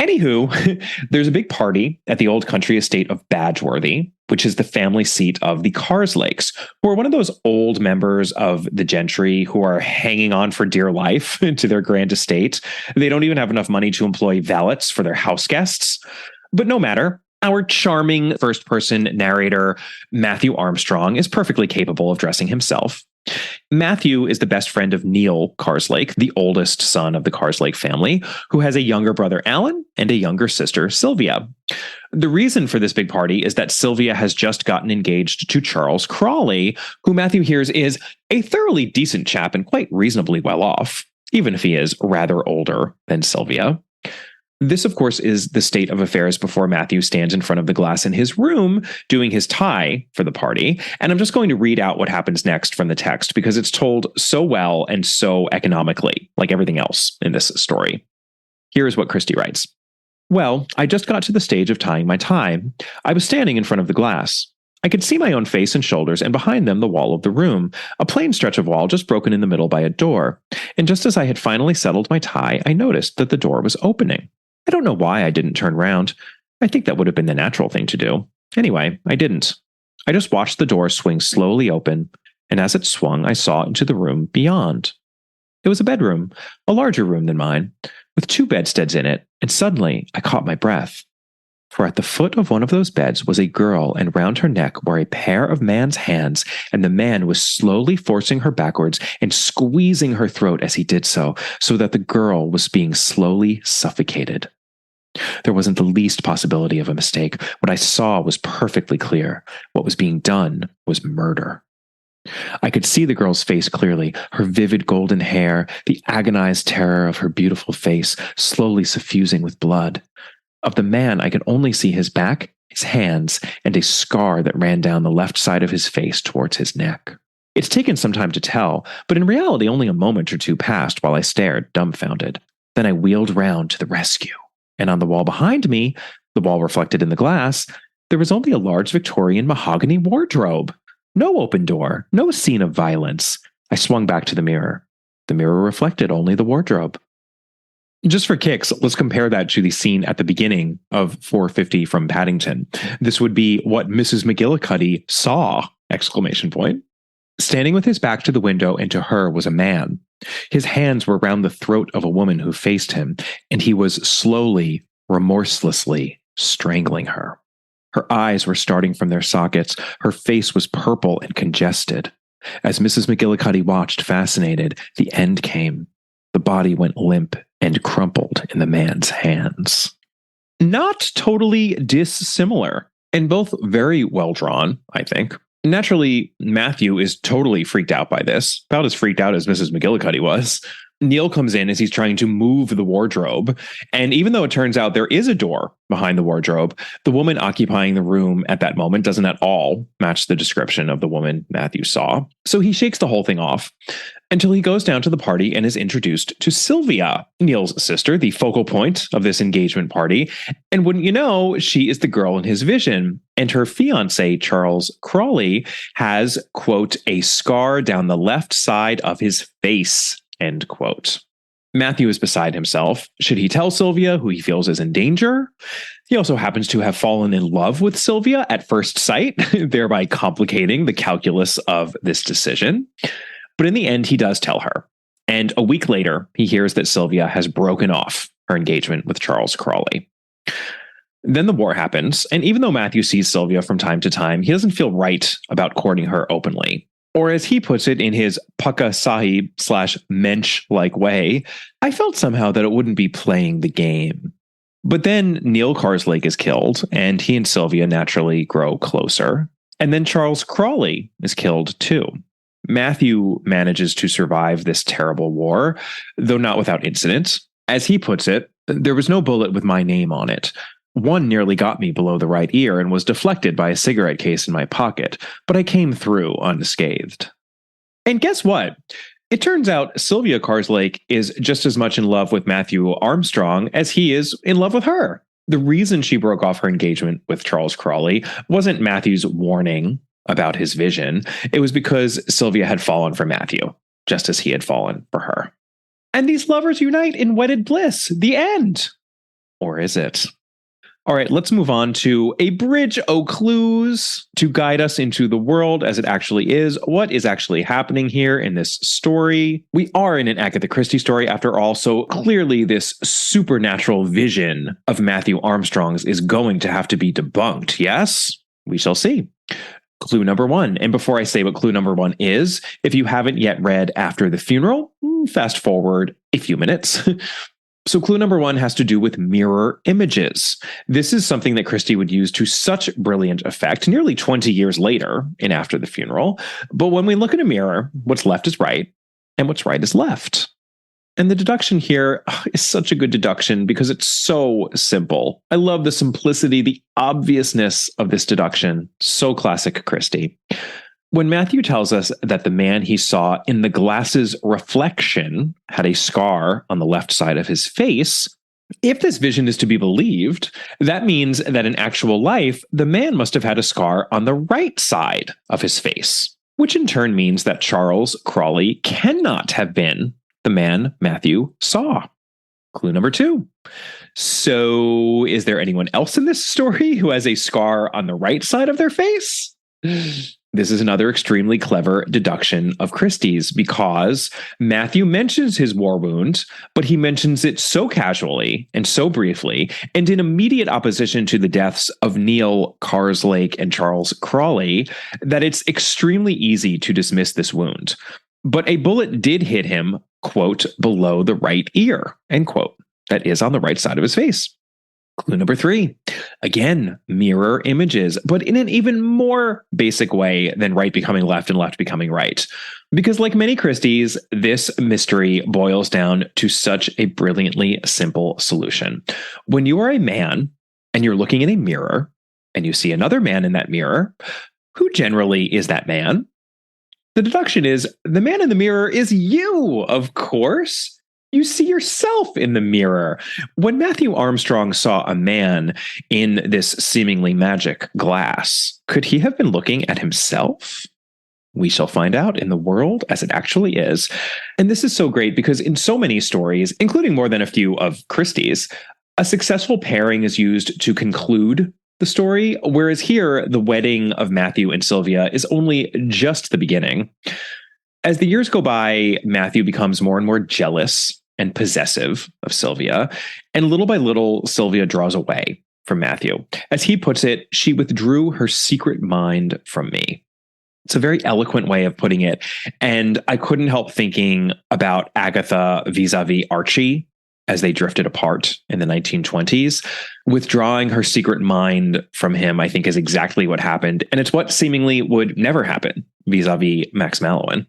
Anywho, there's a big party at the old country estate of Badgeworthy, which is the family seat of the Carslakes, who are one of those old members of the gentry who are hanging on for dear life to their grand estate. They don't even have enough money to employ valets for their house guests. But no matter. Our charming first-person narrator, Matthew Armstrong, is perfectly capable of dressing himself. Matthew is the best friend of Neil Carslake, the oldest son of the Carslake family, who has a younger brother, Alan, and a younger sister, Sylvia. The reason for this big party is that Sylvia has just gotten engaged to Charles Crawley, who Matthew hears is a thoroughly decent chap and quite reasonably well off, even if he is rather older than Sylvia. This, of course, is the state of affairs before Matthew stands in front of the glass in his room doing his tie for the party. And I'm just going to read out what happens next from the text because it's told so well and so economically, like everything else in this story. Here is what Christie writes. Well, I just got to the stage of tying my tie. I was standing in front of the glass. I could see my own face and shoulders, and behind them the wall of the room, a plain stretch of wall just broken in the middle by a door. And just as I had finally settled my tie, I noticed that the door was opening. I don't know why I didn't turn round. I think that would have been the natural thing to do. Anyway, I didn't. I just watched the door swing slowly open, and as it swung, I saw into the room beyond. It was a bedroom, a larger room than mine, with 2 bedsteads in it, and suddenly I caught my breath. For at the foot of one of those beds was a girl, and round her neck were a pair of man's hands, and the man was slowly forcing her backwards and squeezing her throat as he did so that the girl was being slowly suffocated. There wasn't the least possibility of a mistake. What I saw was perfectly clear. What was being done was murder. I could see the girl's face clearly, her vivid golden hair, the agonized terror of her beautiful face, slowly suffusing with blood. Of the man, I could only see his back, his hands, and a scar that ran down the left side of his face towards his neck. It's taken some time to tell, but in reality only a moment or two passed while I stared, dumbfounded. Then I wheeled round to the rescue. And on the wall behind me, the wall reflected in the glass, there was only a large Victorian mahogany wardrobe. No open door, no scene of violence. I swung back to the mirror. The mirror reflected only the wardrobe. Just for kicks, let's compare that to the scene at the beginning of 450 from Paddington. This would be what Mrs. McGillicuddy saw! Exclamation point. Standing with his back to the window and to her was a man. His hands were round the throat of a woman who faced him, and he was slowly, remorselessly strangling her. Her eyes were starting from their sockets. Her face was purple and congested. As Mrs. McGillicuddy watched, fascinated, the end came. The body went limp and crumpled in the man's hands. Not totally dissimilar, and both very well drawn, I think. Naturally, Matthew is totally freaked out by this, about as freaked out as Mrs. McGillicuddy was. Neil comes in as he's trying to move the wardrobe, and even though it turns out there is a door behind the wardrobe, the woman occupying the room at that moment doesn't at all match the description of the woman Matthew saw. So he shakes the whole thing off until he goes down to the party and is introduced to Sylvia, Neil's sister, the focal point of this engagement party. And wouldn't you know, she is the girl in his vision. And her fiancé, Charles Crawley, has, quote, a scar down the left side of his face, end quote. Matthew is beside himself. Should he tell Sylvia, who he feels is in danger? He also happens to have fallen in love with Sylvia at first sight, thereby complicating the calculus of this decision. But in the end, he does tell her. And a week later, he hears that Sylvia has broken off her engagement with Charles Crawley. Then the war happens, and even though Matthew sees Sylvia from time to time, he doesn't feel right about courting her openly. Or as he puts it in his Pukka Sahib / Mensch-like way, I felt somehow that it wouldn't be playing the game. But then Neil Karslake is killed, and he and Sylvia naturally grow closer. And then Charles Crawley is killed too. Matthew manages to survive this terrible war, though not without incident. As he puts it, there was no bullet with my name on it. One nearly got me below the right ear and was deflected by a cigarette case in my pocket, but I came through unscathed. And guess what? It turns out Sylvia Karslake is just as much in love with Matthew Armstrong as he is in love with her. The reason she broke off her engagement with Charles Crawley wasn't Matthew's warning about his vision. It was because Sylvia had fallen for Matthew, just as he had fallen for her. And these lovers unite in wedded bliss. The end. Or is it? All right, let's move on to a bridge o' clues to guide us into the world as it actually is. What is actually happening here in this story? We are in an Agatha Christie story after all, so clearly this supernatural vision of Matthew Armstrong's is going to have to be debunked. Yes? We shall see. Clue number 1. And before I say what clue number 1 is, if you haven't yet read After the Funeral, fast forward a few minutes. So clue number 1 has to do with mirror images. This is something that Christie would use to such brilliant effect nearly 20 years later in After the Funeral. But when we look in a mirror, what's left is right and what's right is left. And the deduction here is such a good deduction because it's so simple. I love the simplicity, the obviousness of this deduction. So classic Christie. When Matthew tells us that the man he saw in the glass's reflection had a scar on the left side of his face, if this vision is to be believed, that means that in actual life, the man must have had a scar on the right side of his face, which in turn means that Charles Crawley cannot have been the man Matthew saw. Clue number 2. So is there anyone else in this story who has a scar on the right side of their face? This is another extremely clever deduction of Christie's because Matthew mentions his war wound, but he mentions it so casually and so briefly and in immediate opposition to the deaths of Neil Karslake and Charles Crawley that it's extremely easy to dismiss this wound. But a bullet did hit him, quote, below the right ear, end quote. That is on the right side of his face. Clue number 3, again, mirror images, but in an even more basic way than right becoming left and left becoming right. Because like many Christies, this mystery boils down to such a brilliantly simple solution. When you are a man and you're looking in a mirror and you see another man in that mirror, who generally is that man? The deduction is the man in the mirror is you, of course. You see yourself in the mirror. When Matthew Armstrong saw a man in this seemingly magic glass, could he have been looking at himself? We shall find out in the world as it actually is. And this is so great because in so many stories, including more than a few of Christie's, a successful pairing is used to conclude the story, whereas here, the wedding of Matthew and Sylvia is only just the beginning. As the years go by, Matthew becomes more and more jealous and possessive of Sylvia, and little by little, Sylvia draws away from Matthew. As he puts it, she withdrew her secret mind from me. It's a very eloquent way of putting it. And I couldn't help thinking about Agatha vis-a-vis Archie as they drifted apart in the 1920s. Withdrawing her secret mind from him, I think, is exactly what happened. And it's what seemingly would never happen vis-a-vis Max Mallowan.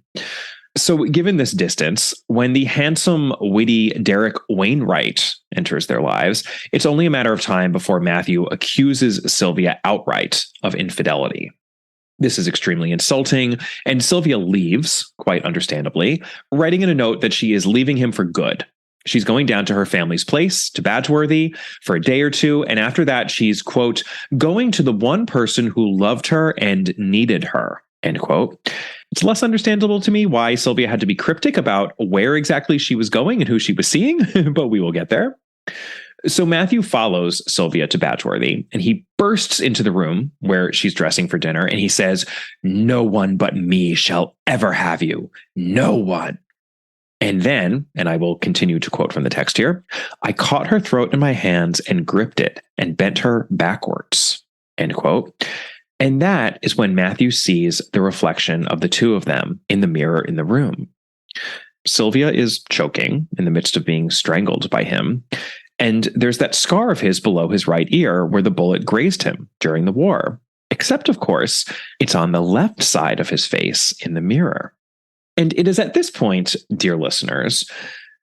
So given this distance, when the handsome, witty Derek Wainwright enters their lives, it's only a matter of time before Matthew accuses Sylvia outright of infidelity. This is extremely insulting, and Sylvia leaves, quite understandably, writing in a note that she is leaving him for good. She's going down to her family's place, to Badgeworthy, for a day or two, and after that, she's, quote, going to the one person who loved her and needed her, end quote. It's less understandable to me why Sylvia had to be cryptic about where exactly she was going and who she was seeing, but we will get there. So Matthew follows Sylvia to Badgeworthy, and he bursts into the room where she's dressing for dinner, and he says, "No one but me shall ever have you. No one." And then, and I will continue to quote from the text here, "I caught her throat in my hands and gripped it and bent her backwards," end quote. And that is when Matthew sees the reflection of the two of them in the mirror in the room. Sylvia is choking in the midst of being strangled by him. And there's that scar of his below his right ear where the bullet grazed him during the war. Except, of course, it's on the left side of his face in the mirror. And it is at this point, dear listeners,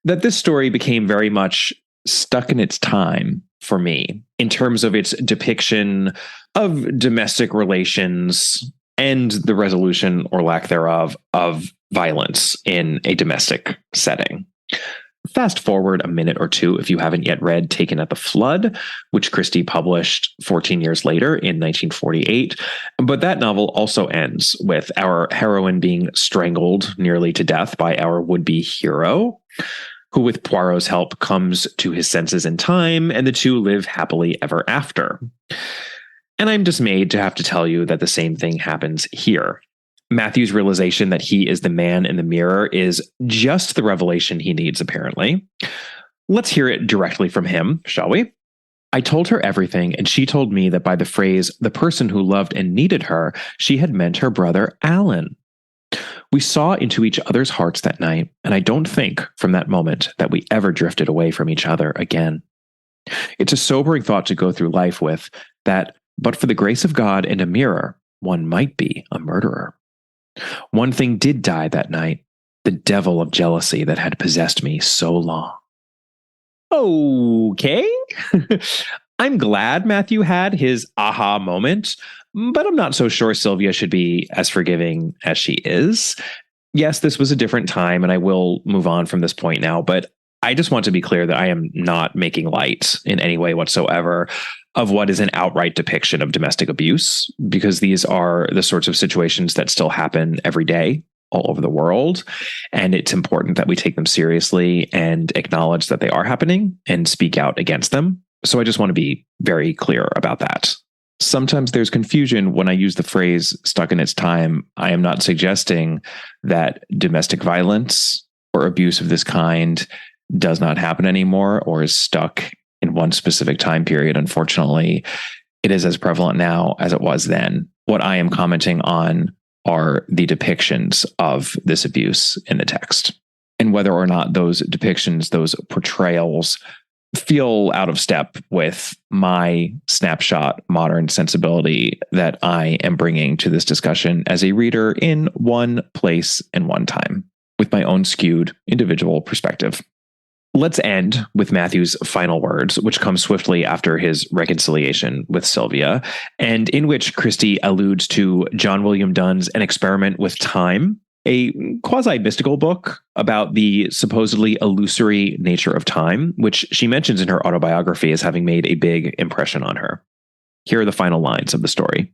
that this story became very much stuck in its time for me in terms of its depiction of domestic relations and the resolution or lack thereof of violence in a domestic setting. Fast forward a minute or two if you haven't yet read Taken at the Flood, which Christie published 14 years later in 1948. But that novel also ends with our heroine being strangled nearly to death by our would-be hero, who with Poirot's help comes to his senses in time, and the two live happily ever after. And I'm dismayed to have to tell you that the same thing happens here. Matthew's realization that he is the man in the mirror is just the revelation he needs, apparently. Let's hear it directly from him, shall we? "I told her everything, and she told me that by the phrase, 'the person who loved and needed her,' she had meant her brother Alan. We saw into each other's hearts that night, and I don't think from that moment that we ever drifted away from each other again. It's a sobering thought to go through life with, that but for the grace of God and a mirror, one might be a murderer. One thing did die that night, the devil of jealousy that had possessed me so long." Okay. I'm glad Matthew had his aha moment, but I'm not so sure Sylvia should be as forgiving as she is. Yes, this was a different time, and I will move on from this point now, but I just want to be clear that I am not making light in any way whatsoever of what is an outright depiction of domestic abuse, because these are the sorts of situations that still happen every day all over the world. And it's important that we take them seriously and acknowledge that they are happening and speak out against them. So I just want to be very clear about that. Sometimes there's confusion when I use the phrase "stuck in its time." I am not suggesting that domestic violence or abuse of this kind does not happen anymore or is stuck in one specific time period. Unfortunately, it is as prevalent now as it was then. What I am commenting on are the depictions of this abuse in the text, and whether or not those depictions, those portrayals, feel out of step with my snapshot modern sensibility that I am bringing to this discussion as a reader in one place and one time, with my own skewed individual perspective. Let's end with Matthew's final words, which come swiftly after his reconciliation with Sylvia, and in which Christie alludes to John William Dunn's An Experiment with Time, a quasi-mystical book about the supposedly illusory nature of time, which she mentions in her autobiography as having made a big impression on her. Here are the final lines of the story.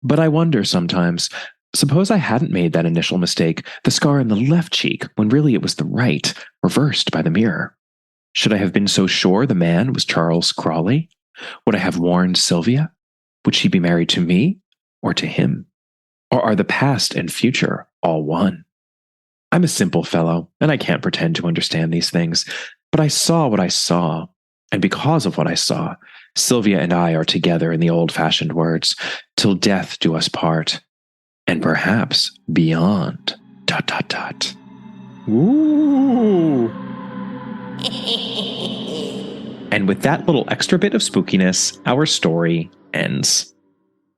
"But I wonder sometimes, Suppose I hadn't made that initial mistake, the scar in the left cheek, when really it was the right, reversed by the mirror. Should I have been so sure the man was Charles Crawley? Would I have warned Sylvia? Would she be married to me or to him? Or are the past and future all one? I'm a simple fellow, and I can't pretend to understand these things, but I saw what I saw, and because of what I saw, Sylvia and I are together in the old-fashioned words, till death do us part. And perhaps beyond. ... Ooh. And with that little extra bit of spookiness, our story ends.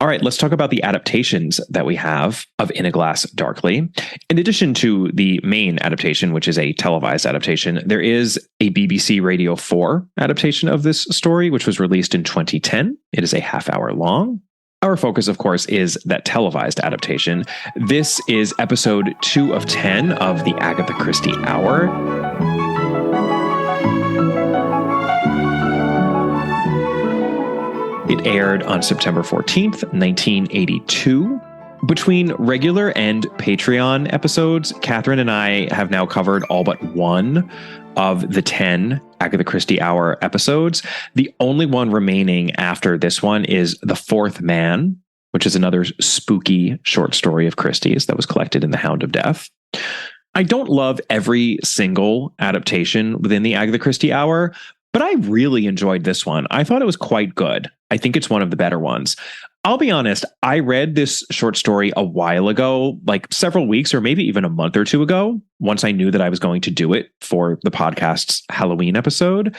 All right, let's talk about the adaptations that we have of In a Glass Darkly. In addition to the main adaptation, which is a televised adaptation, there is a BBC Radio 4 adaptation of this story, which was released in 2010. It is a half-hour long. Our focus, of course, is that televised adaptation. This is episode 2 of 10 of the Agatha Christie Hour. It aired on September 14th, 1982. Between regular and Patreon episodes, Catherine and I have now covered all but one of the 10 Agatha Christie Hour episodes. The only one remaining after this one is The Fourth Man, which is another spooky short story of Christie's that was collected in The Hound of Death. I don't love every single adaptation within the Agatha Christie Hour, but I really enjoyed this one. I thought it was quite good. I think it's one of the better ones. I'll be honest, I read this short story a while ago, like several weeks or maybe even a month or two ago, once I knew that I was going to do it for the podcast's Halloween episode.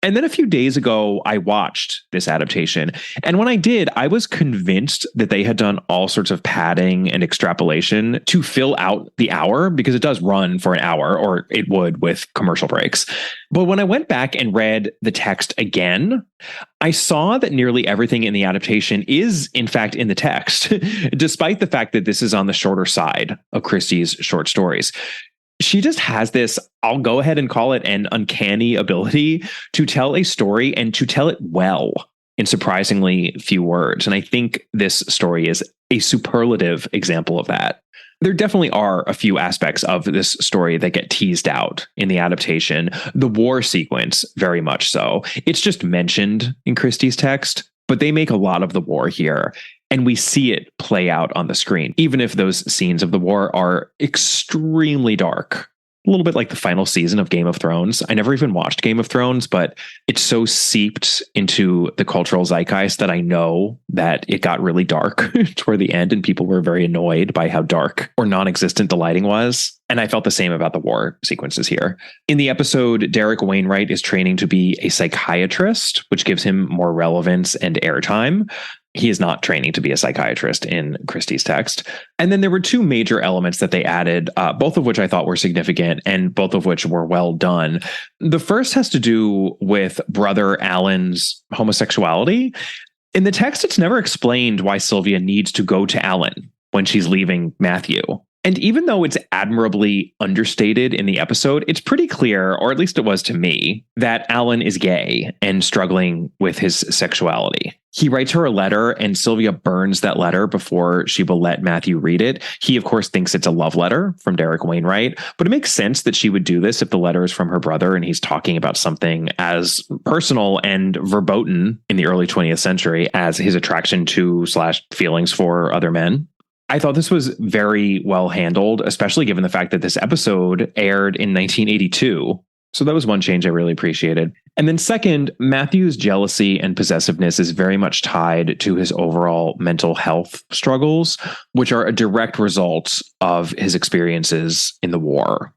And then a few days ago, I watched this adaptation. And when I did, I was convinced that they had done all sorts of padding and extrapolation to fill out the hour, because it does run for an hour, or it would with commercial breaks. But when I went back and read the text again, I saw that nearly everything in the adaptation is, in fact, in the text, despite the fact that this is on the shorter side of Christie's short stories. She just has this, I'll go ahead and call it an uncanny ability to tell a story and to tell it well in surprisingly few words. And I think this story is a superlative example of that. There definitely are a few aspects of this story that get teased out in the adaptation. The war sequence, very much so. It's just mentioned in Christie's text, but they make a lot of the war here. And we see it play out on the screen, even if those scenes of the war are extremely dark. A little bit like the final season of Game of Thrones. I never even watched Game of Thrones, but it's so seeped into the cultural zeitgeist that I know that it got really dark toward the end, and people were very annoyed by how dark or non-existent the lighting was. And I felt the same about the war sequences here. In the episode, Derek Wainwright is training to be a psychiatrist, which gives him more relevance and airtime. He is not training to be a psychiatrist in Christie's text. And then there were two major elements that they added, both of which I thought were significant and both of which were well done. The first has to do with Brother Alan's homosexuality. In the text, it's never explained why Sylvia needs to go to Alan when she's leaving Matthew. And even though it's admirably understated in the episode, it's pretty clear, or at least it was to me, that Alan is gay and struggling with his sexuality. He writes her a letter and Sylvia burns that letter before she will let Matthew read it. He, of course, thinks it's a love letter from Derek Wainwright, but it makes sense that she would do this if the letter is from her brother and he's talking about something as personal and verboten in the early 20th century as his attraction to / feelings for other men. I thought this was very well handled, especially given the fact that this episode aired in 1982. So that was one change I really appreciated. And then second, Matthew's jealousy and possessiveness is very much tied to his overall mental health struggles, which are a direct result of his experiences in the war.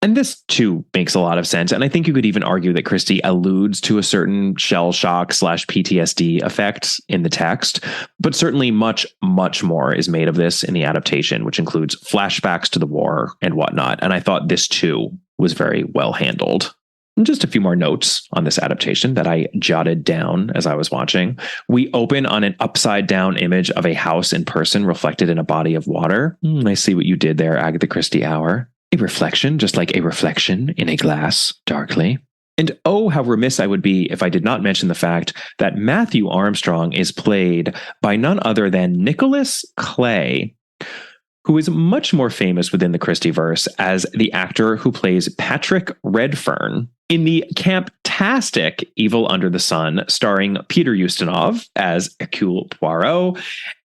And this, too, makes a lot of sense. And I think you could even argue that Christie alludes to a certain shell shock / PTSD effect in the text. But certainly much, much more is made of this in the adaptation, which includes flashbacks to the war and whatnot. And I thought this, too, was very well handled. And just a few more notes on this adaptation that I jotted down as I was watching. We open on an upside down image of a house in person reflected in a body of water. I see what you did there, Agatha Christie Hour. A reflection, just like a reflection in a glass, darkly. And oh, how remiss I would be if I did not mention the fact that Matthew Armstrong is played by none other than Nicholas Clay, who is much more famous within the Christieverse as the actor who plays Patrick Redfern in the camp-tastic Evil Under the Sun, starring Peter Ustinov as Hercule Poirot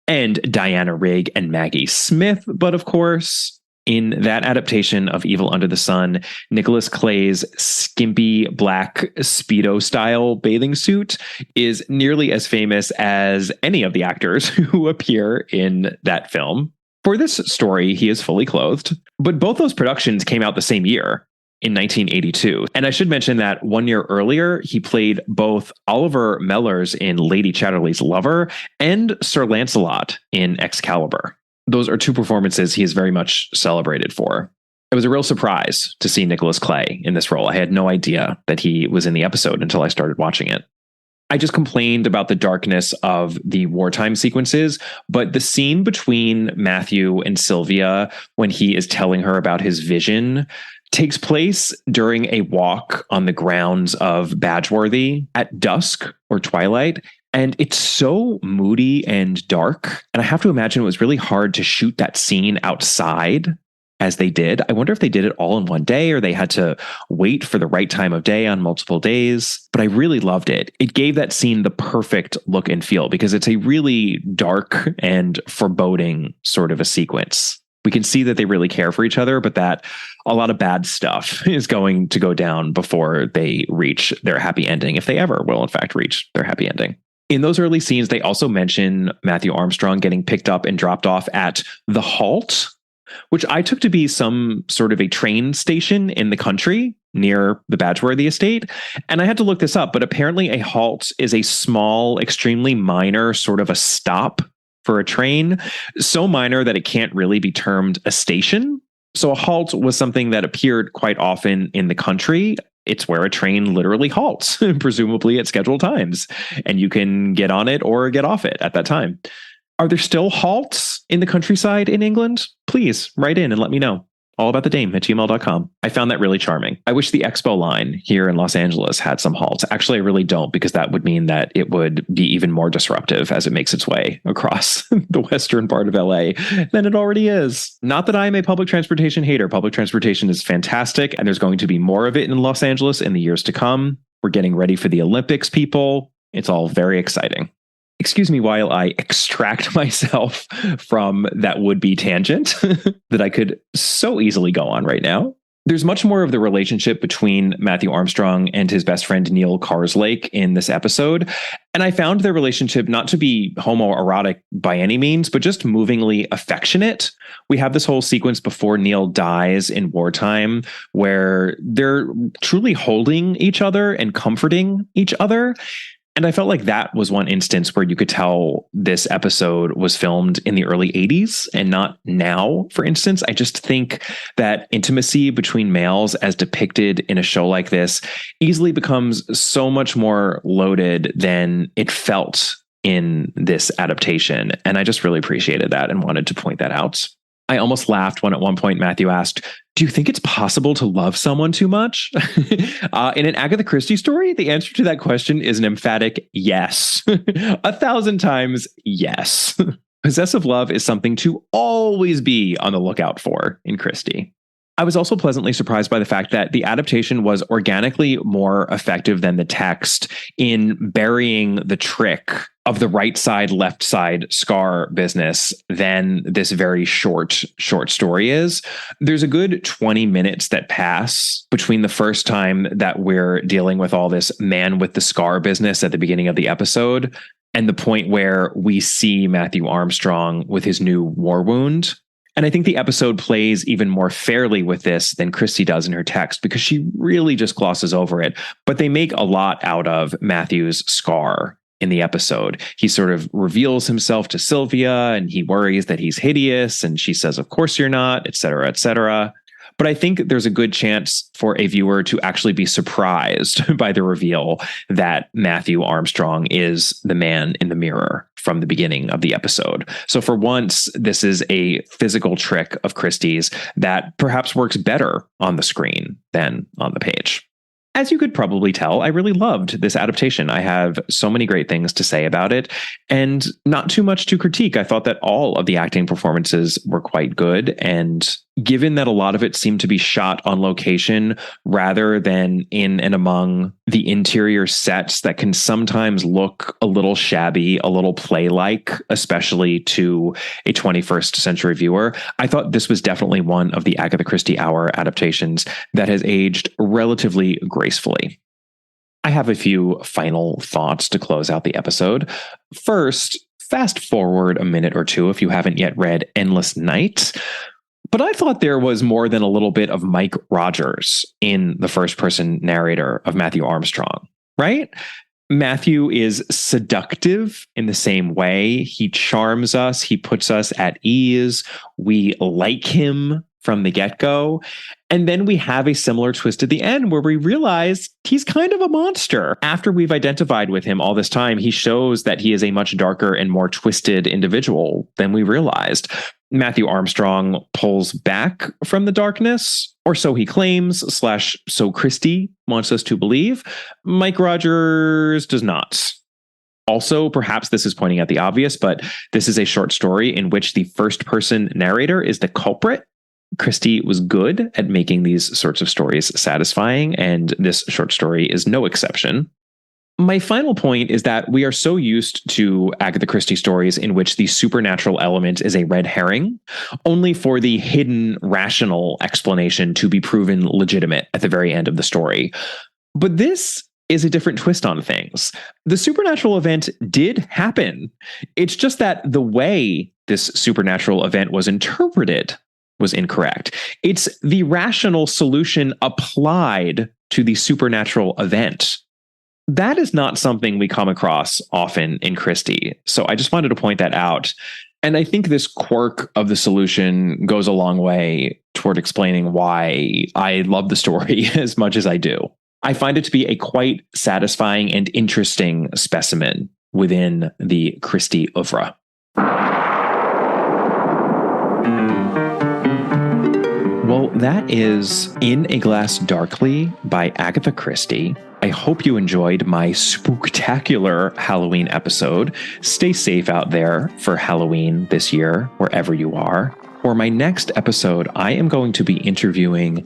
and Diana Rigg and Maggie Smith. But of course, in that adaptation of Evil Under the Sun, Nicholas Clay's skimpy black Speedo-style bathing suit is nearly as famous as any of the actors who appear in that film. For this story, he is fully clothed, but both those productions came out the same year, in 1982. And I should mention that 1 year earlier, he played both Oliver Mellors in Lady Chatterley's Lover and Sir Lancelot in Excalibur. Those are two performances he is very much celebrated for. It was a real surprise to see Nicholas Clay in this role. I had no idea that he was in the episode until I started watching it. I just complained about the darkness of the wartime sequences, but the scene between Matthew and Sylvia when he is telling her about his vision takes place during a walk on the grounds of Badgeworthy at dusk or twilight. And it's so moody and dark. And I have to imagine it was really hard to shoot that scene outside as they did. I wonder if they did it all in one day or they had to wait for the right time of day on multiple days. But I really loved it. It gave that scene the perfect look and feel because it's a really dark and foreboding sort of a sequence. We can see that they really care for each other, but that a lot of bad stuff is going to go down before they reach their happy ending, if they ever will, in fact, reach their happy ending. In those early scenes, they also mention Matthew Armstrong getting picked up and dropped off at the Halt, which I took to be some sort of a train station in the country near the Badgeworthy estate. And I had to look this up, but apparently a halt is a small, extremely minor sort of a stop for a train, so minor that it can't really be termed a station. So a halt was something that appeared quite often in the country. It's where a train literally halts, presumably at scheduled times, and you can get on it or get off it at that time. Are there still halts in the countryside in England? Please write in and let me know. allaboutthedame@gmail.com. I found that really charming. I wish the Expo line here in Los Angeles had some halts. Actually, I really don't, because that would mean that it would be even more disruptive as it makes its way across the western part of LA than it already is. Not that I'm a public transportation hater. Public transportation is fantastic, and there's going to be more of it in Los Angeles in the years to come. We're getting ready for the Olympics, people. It's all very exciting. Excuse me while I extract myself from that would-be tangent that I could so easily go on right now. There's much more of the relationship between Matthew Armstrong and his best friend Neil Karslake in this episode. And I found their relationship not to be homoerotic by any means, but just movingly affectionate. We have this whole sequence before Neil dies in wartime where they're truly holding each other and comforting each other. And I felt like that was one instance where you could tell this episode was filmed in the early 80s and not now, for instance. I just think that intimacy between males as depicted in a show like this easily becomes so much more loaded than it felt in this adaptation. And I just really appreciated that and wanted to point that out. I almost laughed when at one point Matthew asked, "Do you think it's possible to love someone too much?" In an Agatha Christie story, the answer to that question is an emphatic yes. 1,000 times yes. Possessive love is something to always be on the lookout for in Christie. I was also pleasantly surprised by the fact that the adaptation was organically more effective than the text in burying the trick of the right side, left side scar business than this very short story is. There's a good 20 minutes that pass between the first time that we're dealing with all this man with the scar business at the beginning of the episode and the point where we see Matthew Armstrong with his new war wound. And I think the episode plays even more fairly with this than Christie does in her text because she really just glosses over it. But they make a lot out of Matthew's scar in the episode. He sort of reveals himself to Sylvia and he worries that he's hideous. And she says, "Of course you're not," et cetera, et cetera. But I think there's a good chance for a viewer to actually be surprised by the reveal that Matthew Armstrong is the man in the mirror from the beginning of the episode. So for once, this is a physical trick of Christie's that perhaps works better on the screen than on the page. As you could probably tell, I really loved this adaptation. I have so many great things to say about it, and not too much to critique. I thought that all of the acting performances were quite good, and given that a lot of it seemed to be shot on location rather than in and among the interior sets that can sometimes look a little shabby, a little play-like, especially to a 21st century viewer, I thought this was definitely one of the Agatha Christie Hour adaptations that has aged relatively gracefully. I have a few final thoughts to close out the episode. First, fast forward a minute or two if you haven't yet read Endless Night. But I thought there was more than a little bit of Mike Rogers in the first-person narrator of Matthew Armstrong, right? Matthew is seductive in the same way. He charms us. He puts us at ease. We like him from the get-go. And then we have a similar twist at the end where we realize he's kind of a monster. After we've identified with him all this time, he shows that he is a much darker and more twisted individual than we realized. Matthew Armstrong pulls back from the darkness, or so he claims, / so Christie wants us to believe. Mike Rogers does not. Also, perhaps this is pointing at the obvious, but this is a short story in which the first-person narrator is the culprit. Christie was good at making these sorts of stories satisfying, and this short story is no exception. My final point is that we are so used to Agatha Christie stories in which the supernatural element is a red herring, only for the hidden rational explanation to be proven legitimate at the very end of the story. But this is a different twist on things. The supernatural event did happen. It's just that the way this supernatural event was interpreted was incorrect. It's the rational solution applied to the supernatural event. That is not something we come across often in Christie. So I just wanted to point that out. And I think this quirk of the solution goes a long way toward explaining why I love the story as much as I do. I find it to be a quite satisfying and interesting specimen within the Christie oeuvre. Well, that is In a Glass Darkly by Agatha Christie. I hope you enjoyed my spooktacular Halloween episode. Stay safe out there for Halloween this year, wherever you are. For my next episode, I am going to be interviewing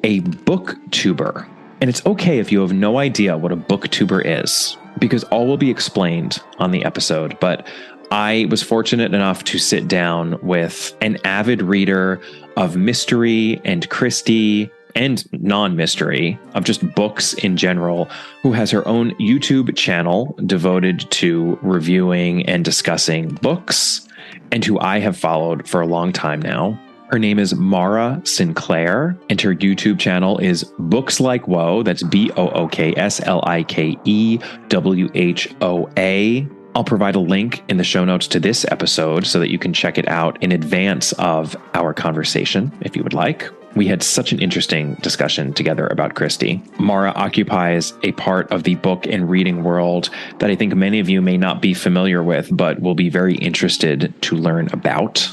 a booktuber. And it's okay if you have no idea what a booktuber is, because all will be explained on the episode. But I was fortunate enough to sit down with an avid reader of mystery and Christie and non-mystery, of just books in general, who has her own YouTube channel devoted to reviewing and discussing books, and who I have followed for a long time now. Her name is Mara Sinclair, and her YouTube channel is Books Like Whoa. That's BOOKSLIKEWHOA. I'll provide a link in the show notes to this episode so that you can check it out in advance of our conversation, if you would like. We had such an interesting discussion together about Christie. Mara occupies a part of the book and reading world that I think many of you may not be familiar with, but will be very interested to learn about.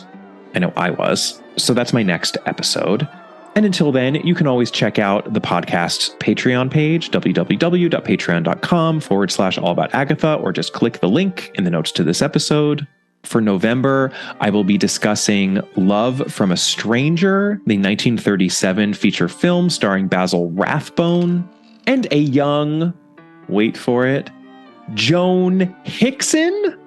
I know I was. So that's my next episode. And until then, you can always check out the podcast's Patreon page, www.patreon.com/allaboutagatha, or just click the link in the notes to this episode. For November, I will be discussing Love from a Stranger, the 1937 feature film starring Basil Rathbone, and a young, wait for it, Joan Hickson.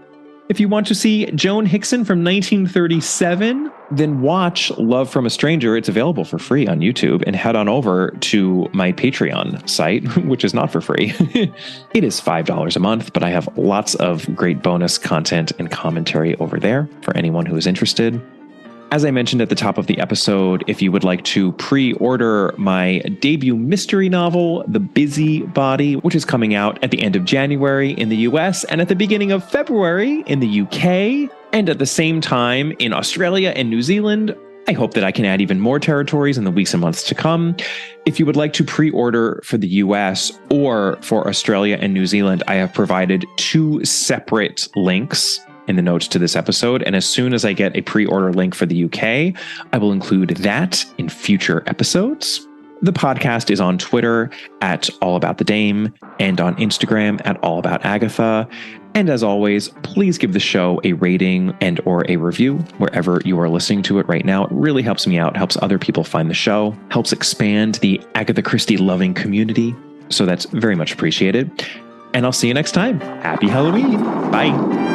If you want to see Joan Hickson from 1937, then watch Love from a Stranger. It's available for free on YouTube, and head on over to my Patreon site, which is not for free. It is $5 a month, but I have lots of great bonus content and commentary over there for anyone who is interested. As I mentioned at the top of the episode, if you would like to pre-order my debut mystery novel, The Busybody, which is coming out at the end of January in the US and at the beginning of February in the UK, and at the same time in Australia and New Zealand, I hope that I can add even more territories in the weeks and months to come. If you would like to pre-order for the US or for Australia and New Zealand, I have provided 2 separate links in the notes to this episode. And as soon as I get a pre-order link for the UK, I will include that in future episodes. The podcast is on Twitter at All About the Dame and on Instagram at All About Agatha. And as always, please give the show a rating and or a review wherever you are listening to it right now. It really helps me out, helps other people find the show, helps expand the Agatha Christie loving community. So that's very much appreciated. And I'll see you next time. Happy Halloween. Bye.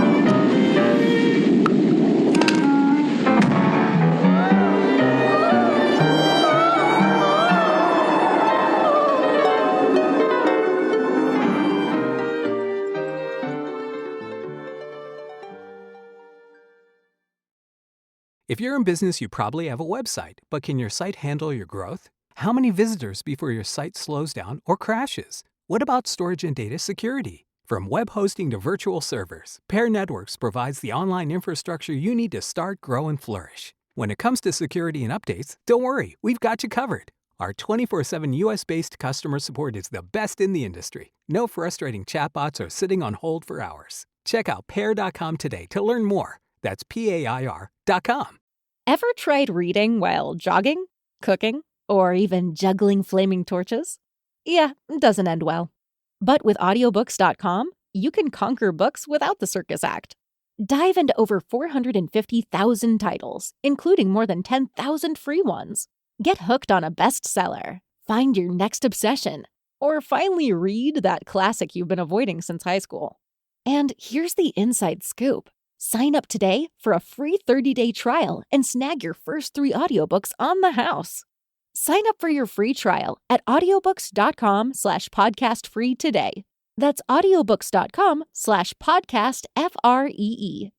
If you're in business, you probably have a website, but can your site handle your growth? How many visitors before your site slows down or crashes? What about storage and data security? From web hosting to virtual servers, Pair Networks provides the online infrastructure you need to start, grow, and flourish. When it comes to security and updates, don't worry, we've got you covered. Our 24/7 US-based customer support is the best in the industry. No frustrating chatbots or sitting on hold for hours. Check out pair.com today to learn more. That's PAIR.com. Ever tried reading while jogging, cooking, or even juggling flaming torches? Yeah, it doesn't end well. But with audiobooks.com, you can conquer books without the circus act. Dive into over 450,000 titles, including more than 10,000 free ones. Get hooked on a bestseller, find your next obsession, or finally read that classic you've been avoiding since high school. And here's the inside scoop. Sign up today for a free 30-day trial and snag your first 3 audiobooks on the house. Sign up for your free trial at audiobooks.com/podcastfree today. That's audiobooks.com/podcastfree.